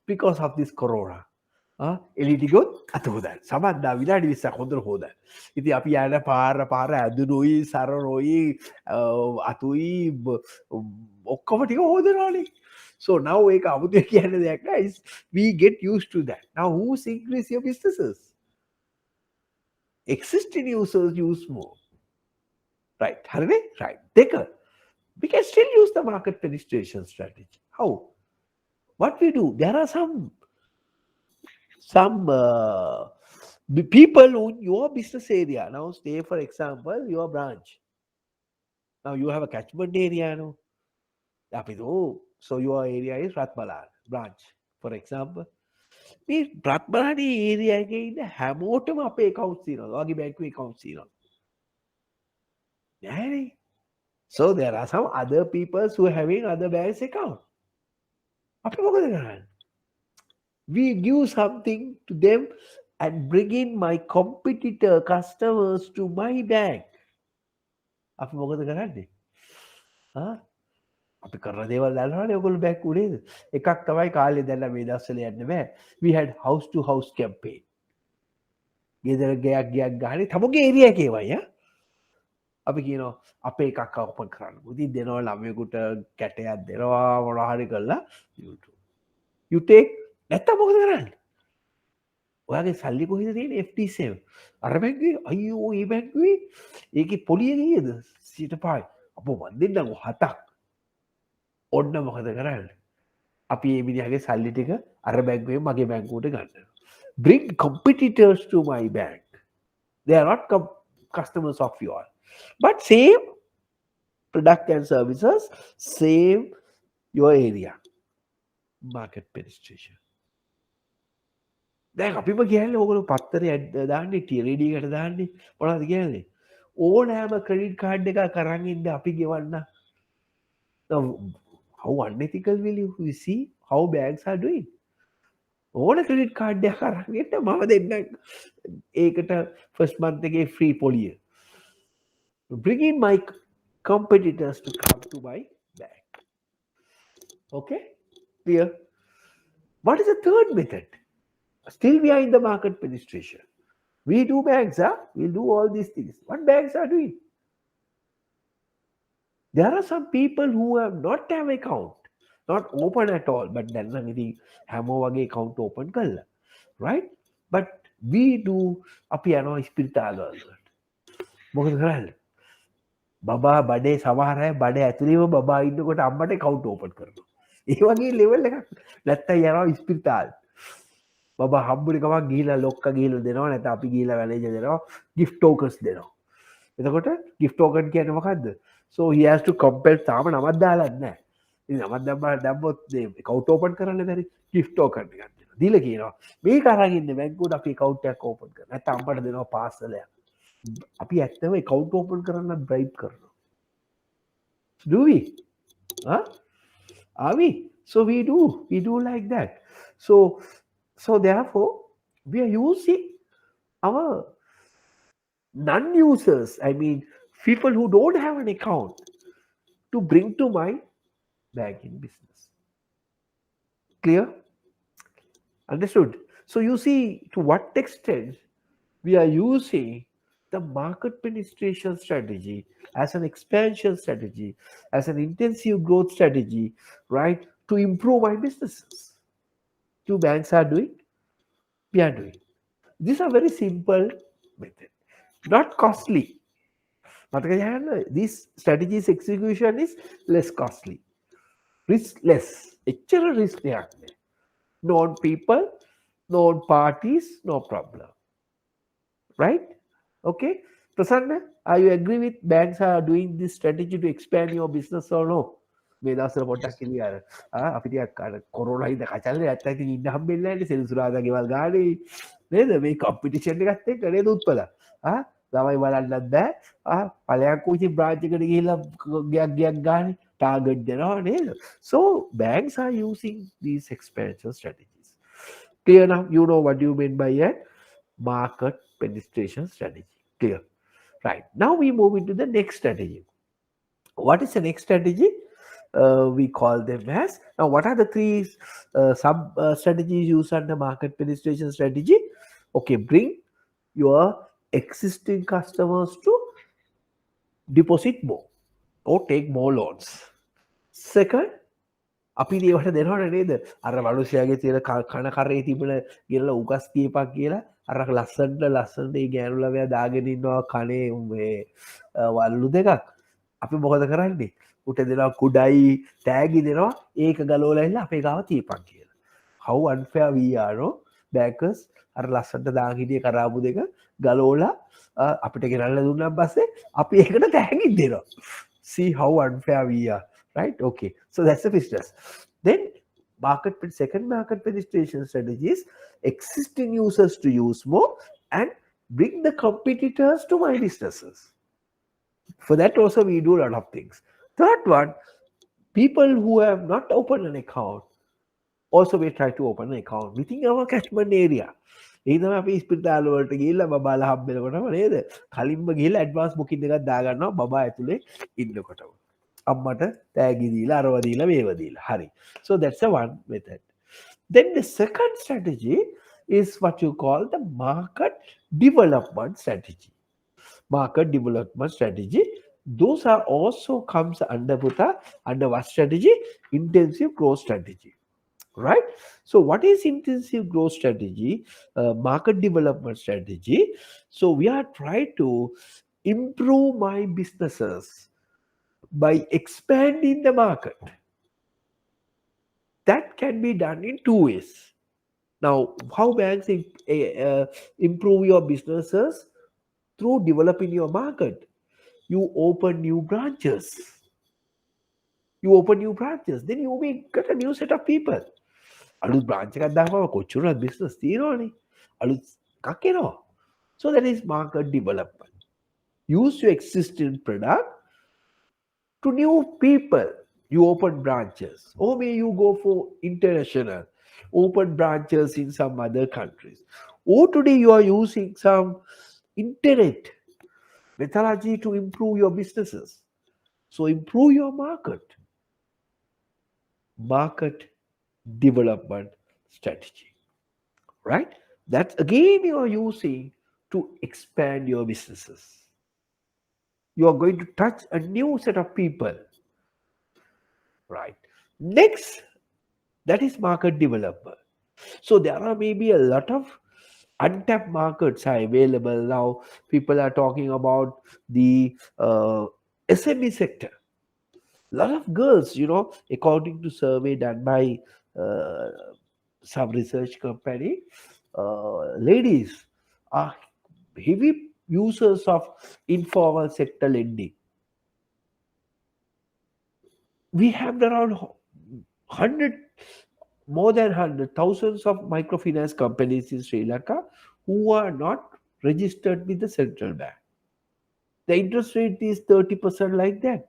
because of this corona එලිටි ගොත් අත හොදන්න සමන්දා විනාඩි 20ක් හොඳට හොදන්න. ඉතින් අපි යන පාර ඇදුනුයි සරරොයි අතුයි ඔක්කොම ටික හොදනවානේ. So now ඒක අමුතුවෙන් කියන්න දෙයක් නෑ. We get used to that. Now who's increase your businesses? Existing users use more. Right. හරිනේ? Right. දෙක. We can still use the market penetration strategy. How? What we do? There are some people in your business area. Now, say for example, your branch. Now you have a catchment area. No? So your area is Ratmalan branch, for example. මේ රත්මලානේ area එකේ ඉන්න හැමෝටම අපේ accounts තියෙනවා. ඔයාගේ බැංකුවේ accounts තියෙනවා. නෑනේ. So there are some other people who are having other banks account. අපි මොකද කරන්නේ? We give something to them and bring in my competitor customers to my bank. අපි මොකද කරන්නේ? අපි කරන දේවල් දැනනවනේ ඔයගොල්ලෝ බැංක් උනේද? එකක් තමයි කාලේ දැන් මේ දවස්වල යන්න බෑ. We had house to house campaign. ගෙදර ගයක් ගහන්නේ තමගේ ඒරියා එකේ වයි අපි කියනවා අපේ එකක් ඕපන් කරන්න. ඉතින් දෙනවා ළමයෙකුට කැටයක් දෙනවා මොනවා හරි කරලා you take නැත්තම් මොකද කරන්නේ? ඔයාගේ සල්ලි කොහෙද තියෙන්නේ FD7? අර බැංකුවේ අයියෝ මේ බැංකුවේ ඒකේ පොලිය කීයද? 105. අපෝ මන් දෙන්නම් 7ක්. ඔන්න මොකද කරන්නේ? අපි මේ මිනිහාගේ සල්ලි ටික අර බැංකුවෙන් මගේ බැංකුවට ගන්නවා. Bring competitors to my bank. They are not customers of yours. But same product and services, same your area. Market penetration. දැන් අපිම කියන්නේ ඕගොල්ලෝ පත්තරේ දාන්නේ ටෙලිඩි එකට දාන්නේ මොනවද කියන්නේ ඕනෑම ක්‍රෙඩිට් කාඩ් එකක් අරන් ඉන්න අපි ගෙවන්න. Now how unethical will you see how banks are doing? ඕන ක්‍රෙඩිට් කාඩ් එකක් අරන් ඉන්න මම දෙන්න ඒකට first month එකේ free පොලිය. Bring in my competitors to come to my bank. Okay? Clear? What is the third method? Still we are in the market penetration. We do banks, we'll do all these things. What banks are doing? There are some people who have not have account, not open at all, but then have account open, right? But we do apiano spiritual. Baba bade සමහර අය බඩ ඇතුලේම බබා ඉන්නකොට අම්මට account open කරනවා. ඒ වගේ level එකක් නැත්තම් යනවා ස්පිරිතාල්. බබා හම්බුනේ ගමන් ගිහිලා ලොක්ක ගිහිලා දෙනවා නැත්නම් අපි ගිහිලා මැනේජර් දෙනවා gift tokens දෙනවා. එතකොට gift token කියන්නේ මොකද්ද? So he has to compel තාම නමක් දාලා නැහැ. ඉතින් නමක් දැම්මොත් account open කරන්න බැරි gift token එකක් දෙනවා. දීලා කියනවා මේක අරන් ඉන්න බැංකුවට අපි account එකක් open කරන්න. නැත්නම් අම්මට දෙනවා parcel එකක්. අපි ඇත්තම account open කරන්න bribe කරනවා. Do we? Huh? Are we? So we do like that. So therefore we are using our non-users, I mean people who don't have an account, to bring to my banking business. Clear? Understood? So you see to what extent we are using the market penetration strategy as an expansion strategy, as an intensive growth strategy, right, to improve my businesses. Two banks are doing, we are doing. These are very simple method, not costly. This strategy's execution is less costly, risk less. Actual risk known people, known parties, no problem. Right? Okay. Prasanna, are you agree with banks are doing this strategy to expand your business or no? මේ දවස්වල පොඩ්ඩක් Yes. කිව්වේ අර අපි ටිකක් අර corona හින්දා කචල්නේ නැත්නම් ඉතින් ඉන්න හම්බෙන්නේ නැහැ නේ සෙල්සුරාදා ගෙවල් ගානේ නේද මේ කම්පිටිෂන් එකත් එක්ක නේද උත්පල ළමයි බලන්නත් බෑ ඵලයන්කෝ ඉතින් බ්‍රාන්ච් එකට ගිහිල්ලා ගියක් ගානේ ටාගට් දෙනවා නේද so banks are using these expansion strategies. Clear now? You know what you mean by a market penetration strategy. Clear? Right. Now we move into the next strategy. What is the next strategy? We call them as, now what are the three sub strategies used under market penetration strategy? Okay, bring your existing customers to deposit more or take more loans. Second, අපි ඒවට දෙනවනේ නේද අර මනුස්සයාගේ තියෙන කන කරේ තිබුණ ගෙනලා උගස් දීපක් කියලා අර ලස්සනට ඒ ගෑනු ළමයා දාගෙන ඉන්නවා කනේ මේ වල්ලු දෙකක් අපි මොකද කරන්නේ උට දෙනවා කුඩයි තෑගි දෙනවා ඒක ගලවලා ඉන්න අපේ ගාව තියපන් කියලා. How unfair we are, no? Bankers අර ලස්සනට දාගෙන හිටිය කරාබු දෙක ගලවලා අපිට ගෙනල්ලා දුන්නාන් පස්සේ අපි ඒකට තෑගි දෙනවා. See how unfair we are. Right? Okay. So that's the business. Then second market penetration strategy is existing users to use more and bring the competitors to my businesses. For that also we do a lot of things. Third one, people who have not opened an account, also we try to open an account within our catchment area. ඒතම අපි ස්පිරිතාල වලට ගිහිල්ලා බබාලා හම්බෙනකොටම නේද කලින්ම ගිහිල්ලා advance බුකින් එකක් දාගන්නවා බබා ඇතුලේ ඉන්නකොටම අම්මට තෑගි දීලා අරව දීලා මේව දීලා හරි. So that's the one method. Then the second strategy is what you call the market development strategy. Market development strategy, those are also comes under under what strategy? Intensive growth strategy. Right? So what is intensive growth strategy? Market development strategy. So we are trying to improve my businesses by expanding the market. That can be done in two ways. Now, how banks improve your businesses? Through developing your market. You open new branches. Then you may get a new set of people. අලුත් branch එකක් දාපුවම කොච්චරක් business තියෙනවනේ. අලුත් එකක් එනවා. So that is market development. Use your existing product to new people. You open branches. Or may you go for international. Open branches in some other countries. Or today you are using some internet methodology to improve your businesses. So improve your market. Market development strategy. Right? That's again you are using to expand your businesses. You are going to touch a new set of people. Right. Next, that is market development. So there are maybe a lot of untapped markets are available now. People are talking about the SME sector. A lot of girls, according to survey done by some research company, ladies are heavy users of informal sector lending. We have around 100, more than 100, thousands of microfinance companies in Sri Lanka who are not registered with the central bank. The interest rate is 30% like that.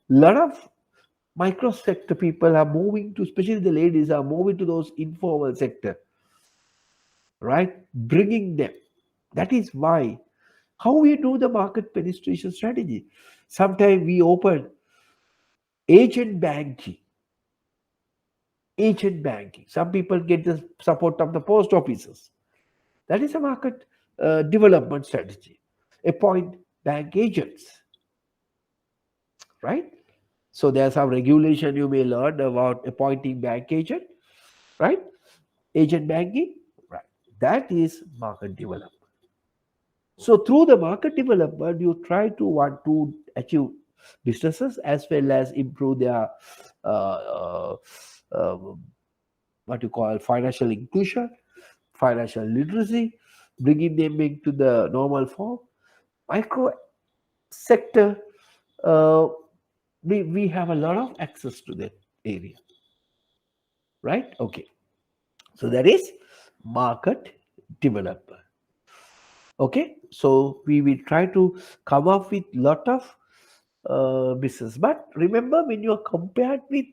Lot of micro sector people are moving to, especially the ladies are moving to those informal sector, right? Bringing them. That is why how we do the market penetration strategy. Sometimes we open agent banking. Agent banking. Some people get the support of the post offices. That is a market development strategy. Appoint bank agents, right? So there's some regulation you may learn about appointing bank agent, right? Agent banking, right? That is market development. So through the market development, you try to want to achieve businesses as well as improve their uh, uh, uh, what you call financial inclusion, financial literacy, bringing them into the normal form. Micro sector, uh, we have a lot of access to that area, right? Okay, so that is market development. Okay, so we will try to come up with lot of business, but remember when you are compared with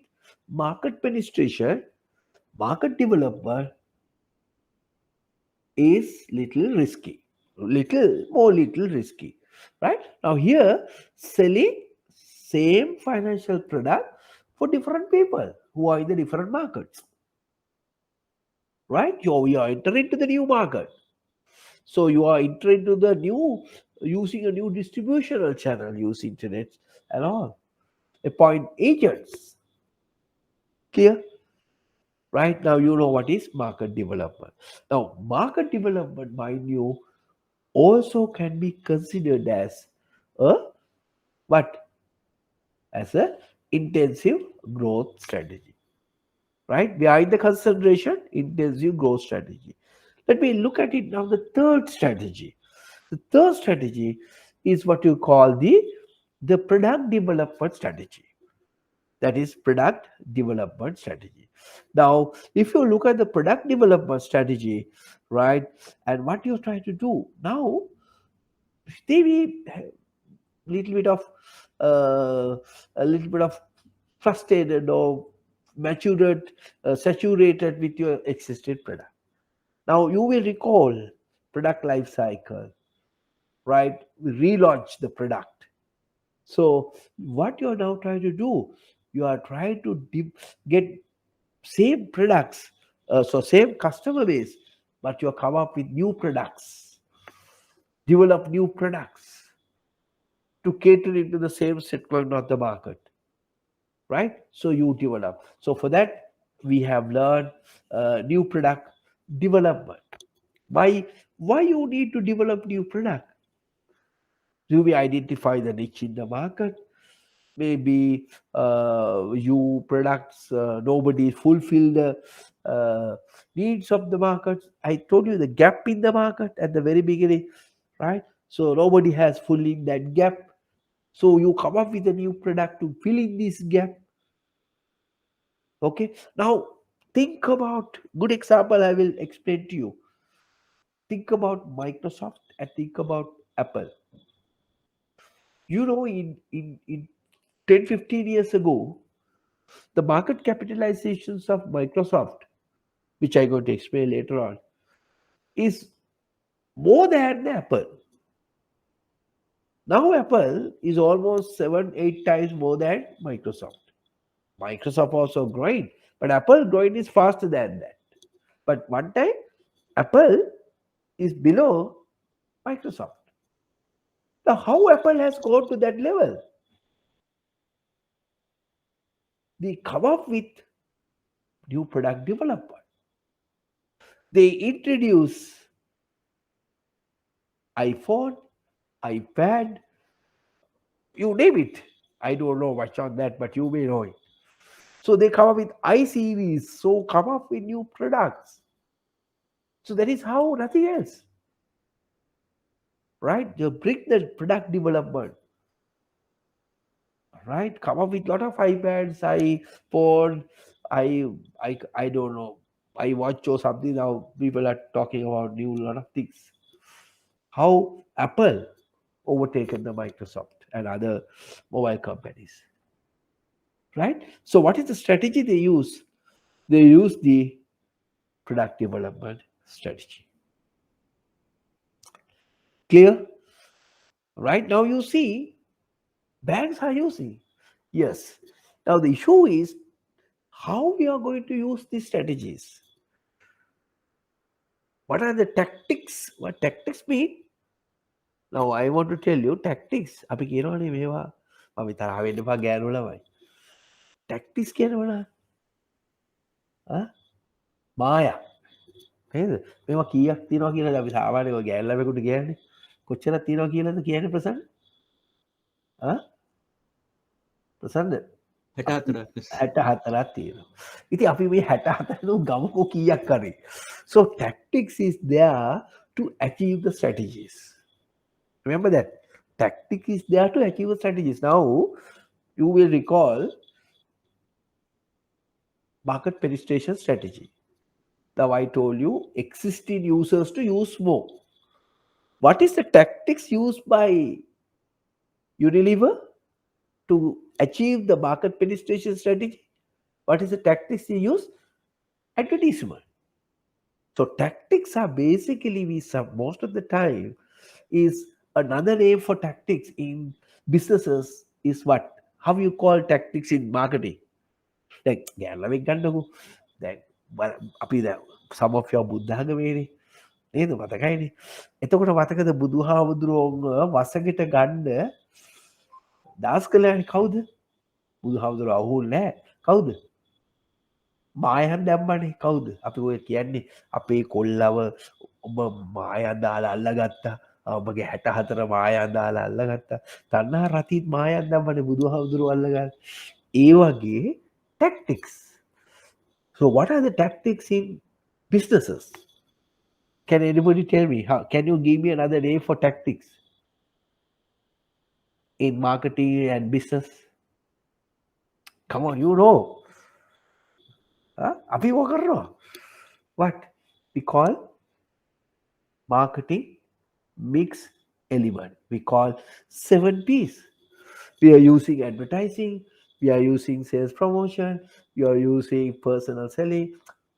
market penetration, market development is little risky, right? Now here selling same financial product for different people who are in the different markets, right? You are entering into the new market, so you are entering into the new using a new distributional channel, use internet and all, appoint agents. Clear? Right now you know what is market development. Now market development, mind you, also can be considered as a what? As a intensive growth strategy, right? Behind the consideration, intensive growth strategy. Let me look at it now. The third strategy. The third strategy is what you call the product development strategy. That is product development strategy. Now, if you look at the product development strategy, right, and what you're trying to do now, maybe little bit of uh, a little bit of frustrated or matured, saturated with your existing product. Now you will recall product life cycle, right? We relaunch the product. So what you are now trying to do, you are trying to get same products, so same customer base, but you come up with new products, develop new products to cater into the same segment of the market, right? So you develop. So for that, we have learned new product development. Why you need to develop new product? Do we identify the niche in the market? Maybe you products nobody fulfill the needs of the market. I told you the gap in the market at the very beginning, right? So nobody has full in that gap. So you come up with a new product to fill in this gap. Okay, now think about good example I will explain to you. Think about Microsoft and think about Apple. You know, in 10-15 years ago, the market capitalizations of Microsoft, which I'm going to explain later on, is more than Apple. Now Apple is almost 7-8 times more than Microsoft. Microsoft also growing, but Apple growing is faster than that. But one time Apple is below Microsoft. Now, how Apple has gone to that level? They come up with new product development. They introduce iPhone, iPad, you name it. I don't know much on that, but you may know it. So they come up with iSeries, so come up with new products. So that is how, nothing else. Right? You bring the product development. Right? Come up with lot of iPads, iPhone, I don't know. I watch or something now. People are talking about new lot of things. How Apple overtaken the Microsoft and other mobile companies. Right? So what is the strategy they use? They use the product development strategy. Clear? Right now you see banks are using. Yes. Now the issue is how we are going to use these strategies. What are the tactics? What tactics mean? Now I want to tell you tactics. අපි කියනවනේ මේවා මම තරහ වෙන්න එපා ගෑනු ළමයි. Tactics කියනවනේ. මායා. නේද? මේවා කීයක් තියෙනවා කියලාද අපි සාමාන්‍යව ගෑනු ළමයෙකුට කියන්නේ? කොච්චරක් තියෙනවා කියලාද කියන්නේ ප්‍රසන්න? ප්‍රසන්න 64ක්. 64ක් තියෙනවා. ඉතින් අපි මේ 64 ගමකෝ කීයක් කරේ. So tactics is there to achieve the strategies. Remember that. Tactic is there to achieve the strategies. Now you will recall market penetration strategy. Now I told you existing users to use more. What is the tactics used by Unilever to achieve the market penetration strategy? What is the tactics you use? Advertisement. So tactics are basically most of the time is another name for tactics in businesses is what? How you call tactics in marketing? Like ගැල්ලවෙක් ගන්නකෝ. දැන් අපි දැන් some of your බුද්ධාගමේනේ නේද මතකයිනේ. එතකොට මතකද බුදුහාමුදුරුවෝ වසඟට ගන්න දාස් කළානේ කවුද? බුදුහාමුදුරුවෝ අහුවුනේ නැහැ. කවුද? මායන් දැම්මනේ කවුද? අපි ඔය කියන්නේ අපේ කොල්ලව ඔබ මායන් දාලා අල්ලගත්තා. ඔබගේ 64 මායන් දාලා අල්ලගත්තා. තණ්හා රතිත් මායන් දැම්මනේ බුදුහාමුදුරුවෝ අල්ලගන්න. ඒ වගේ tactics. So what are the tactics in businesses? Can anybody tell me? How can you give me another name for tactics in marketing and business? Come on, you know. අපි මොකක් කරනවා? What we call marketing mix element. We call 7 P's. We are using advertising, we are using sales promotion, we are using personal selling.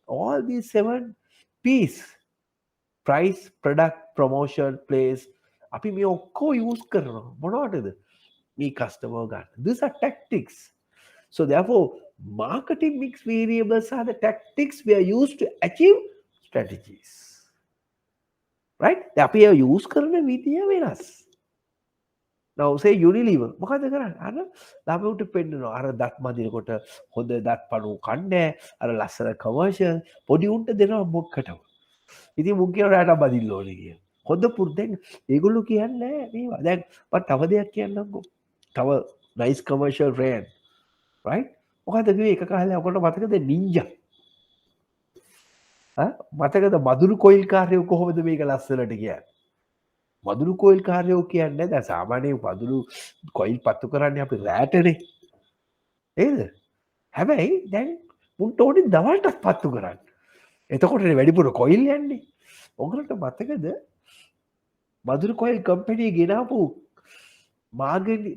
All these 7 P's. Price, product, promotion, place. අපි මේ ඔක්කොම use කරනවා. මොනවටද? මේ customer ගන්න. These are tactics. So therefore, marketing mix variables are the tactics we are used to achieve strategies. Right? අපි use කරන විදිය වෙනස්. Now say Unilever. මොකද කරන්නේ? අර ළමයට පෙන්නනවා. අර දත් මදිනකොට හොඳ දත් පණු කන්නේ. අර ලස්සන commercial පොඩි උන්ට දෙනවා මොකටද? ඉතින් මුන් කියන රාට බදින්න ඕනේ කියන. හොඳ පුරුද්දෙන් ඒගොල්ලෝ කියන්නේ මේවා. දැන් මම තව දෙයක් කියන්නම්කෝ. තව nice commercial brand. Right? මොකද කිව්වේ එක කාලේ ඔකට මතකද නින්ජා? මතකද මදුරු කොයිල් කාර්යෝ කොහොමද මේක ලස්සනට කියන්නේ? මදුරු කොයිල් කාර්යෝ කියන්නේ දැන් සාමාන්‍යයෙන් මදුරු කොයිල් පත්තු කරන්නේ අපි රැටනේ. නේද? හැබැයි දැන් මුන්ට ඕනේ දවල්ටත් පත්තු කරන්න. එතකොටනේ වැඩිපුර කොයිල් යන්නේ. ඔයගලට මතකද මදුරු කොයිල් කම්පැනි ගෙනාපු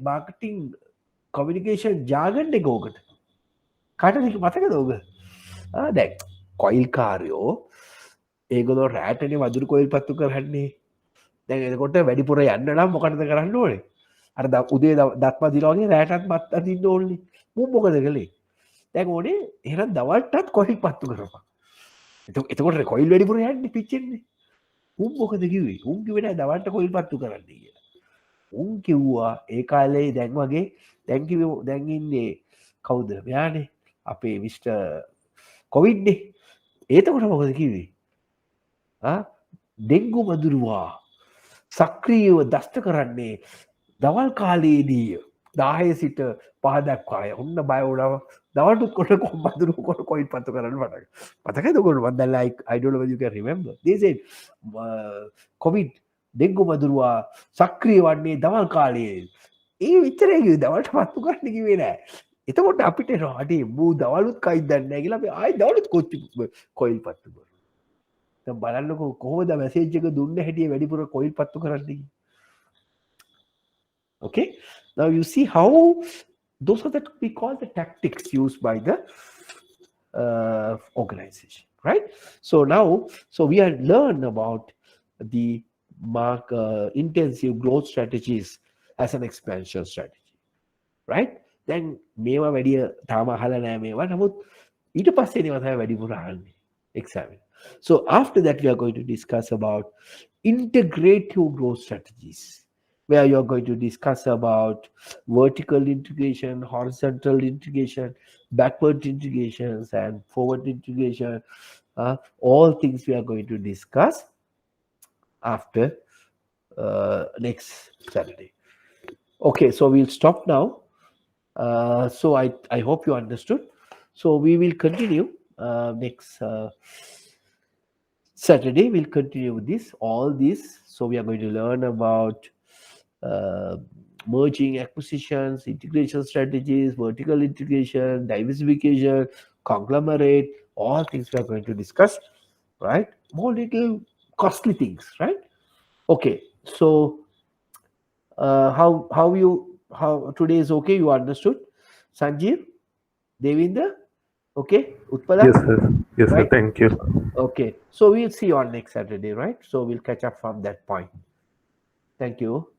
මාකටිං කමියුනිකේෂන් ජාගන් එක ඕකට. කාටද මතකද ඔයග? දැන් කොයිල් කාර්යෝ ඒගොල්ලෝ රැටනේ මදුරු කොයිල් පත්තු කරන්නේ. දැන් එතකොට වැඩිපුර යන්න නම් මොකටද කරන්න ඕනේ? අර උදේ දත් මදිනවා වගේ රැටත් මත් අදින්න ඕනේ. මුන් මොකද කළේ? දැන් ඕනේ එහෙනම් දවල්ටත් කොයිල් පත්තු කරපන්. එතකොට කොයිල් වැඩිපුර යන්නේ පිච්චෙන්නේ. උන් මොකද කිව්වේ? උන් කිව්වේ නෑ දවල්ට කොයිල් පත්තු කරන්න කියලා. උන් කිව්වා ඒ කාලේ දැන් වගේ දැන් කිව්වේ දැන් ඉන්නේ කවුද? මෙයානේ අපේ මිස්ටර් කොවිඩ් නේ. එතකොට මොකද කිව්වේ? ඩෙන්ගු මදුරුවා සක්‍රියව දෂ්ට කරන්නේ දවල් කාලයේදී 10 සිට 5 දක්වාය. ඔන්න බය වුණා. දවල්ට කොට මදුරු කොට කොයිල් පත්තු කරන්න පටන්. මතකද ඔයගොල්ලෝ මම දැන් like I don't know whether you can remember. They said COVID dengue මදුරුවා සක්‍රිය වන්නේ දවල් කාලයේ. ඒ විතරයි කිව්වේ දවල්ට පත්තු කරන්න කිව්වේ නෑ. එතකොට අපිට එනවා අඩේ මූ දවලුත් කයිද දන්නේ නැහැ කියලා අපි ආයි දවලුත් කොයිල් පත්තු කරනවා. දැන් බලන්නකෝ කොහොමද මැසේජ් එක දුන්න හැටි වැඩිපුර කොයිල් පත්තු කරන්නේ. Okay. Now you see how those are the we call the tactics used by the organization, right? So now, so we have learned about the intensive growth strategies as an expansion strategy, right? දැන් මේවා වැඩිය තාම අහලා නෑ මේවා. නමුත් ඊට පස්සේ ඒවා තමයි වැඩිපුර අහන්නේ exam. So after that we are going to discuss about integrative growth strategies, where you are going to discuss about vertical integration, horizontal integration, backward integrations, and forward integration. All things we are going to discuss after next Saturday. Okay, so we'll stop now. So I hope you understood. So we will continue next Saturday. We'll continue with this, all this. So we are going to learn about merging, acquisitions, integration strategies, vertical integration, diversification, conglomerate, all things we are going to discuss, right? More little costly things, right? Okay, so how today is okay? You understood, Sanjeev, Devinder, okay, Utpala, Yes, sir. Yes, sir. right? Thank you. Okay, so we'll see you on next Saturday, right? So we'll catch up from that point. Thank you.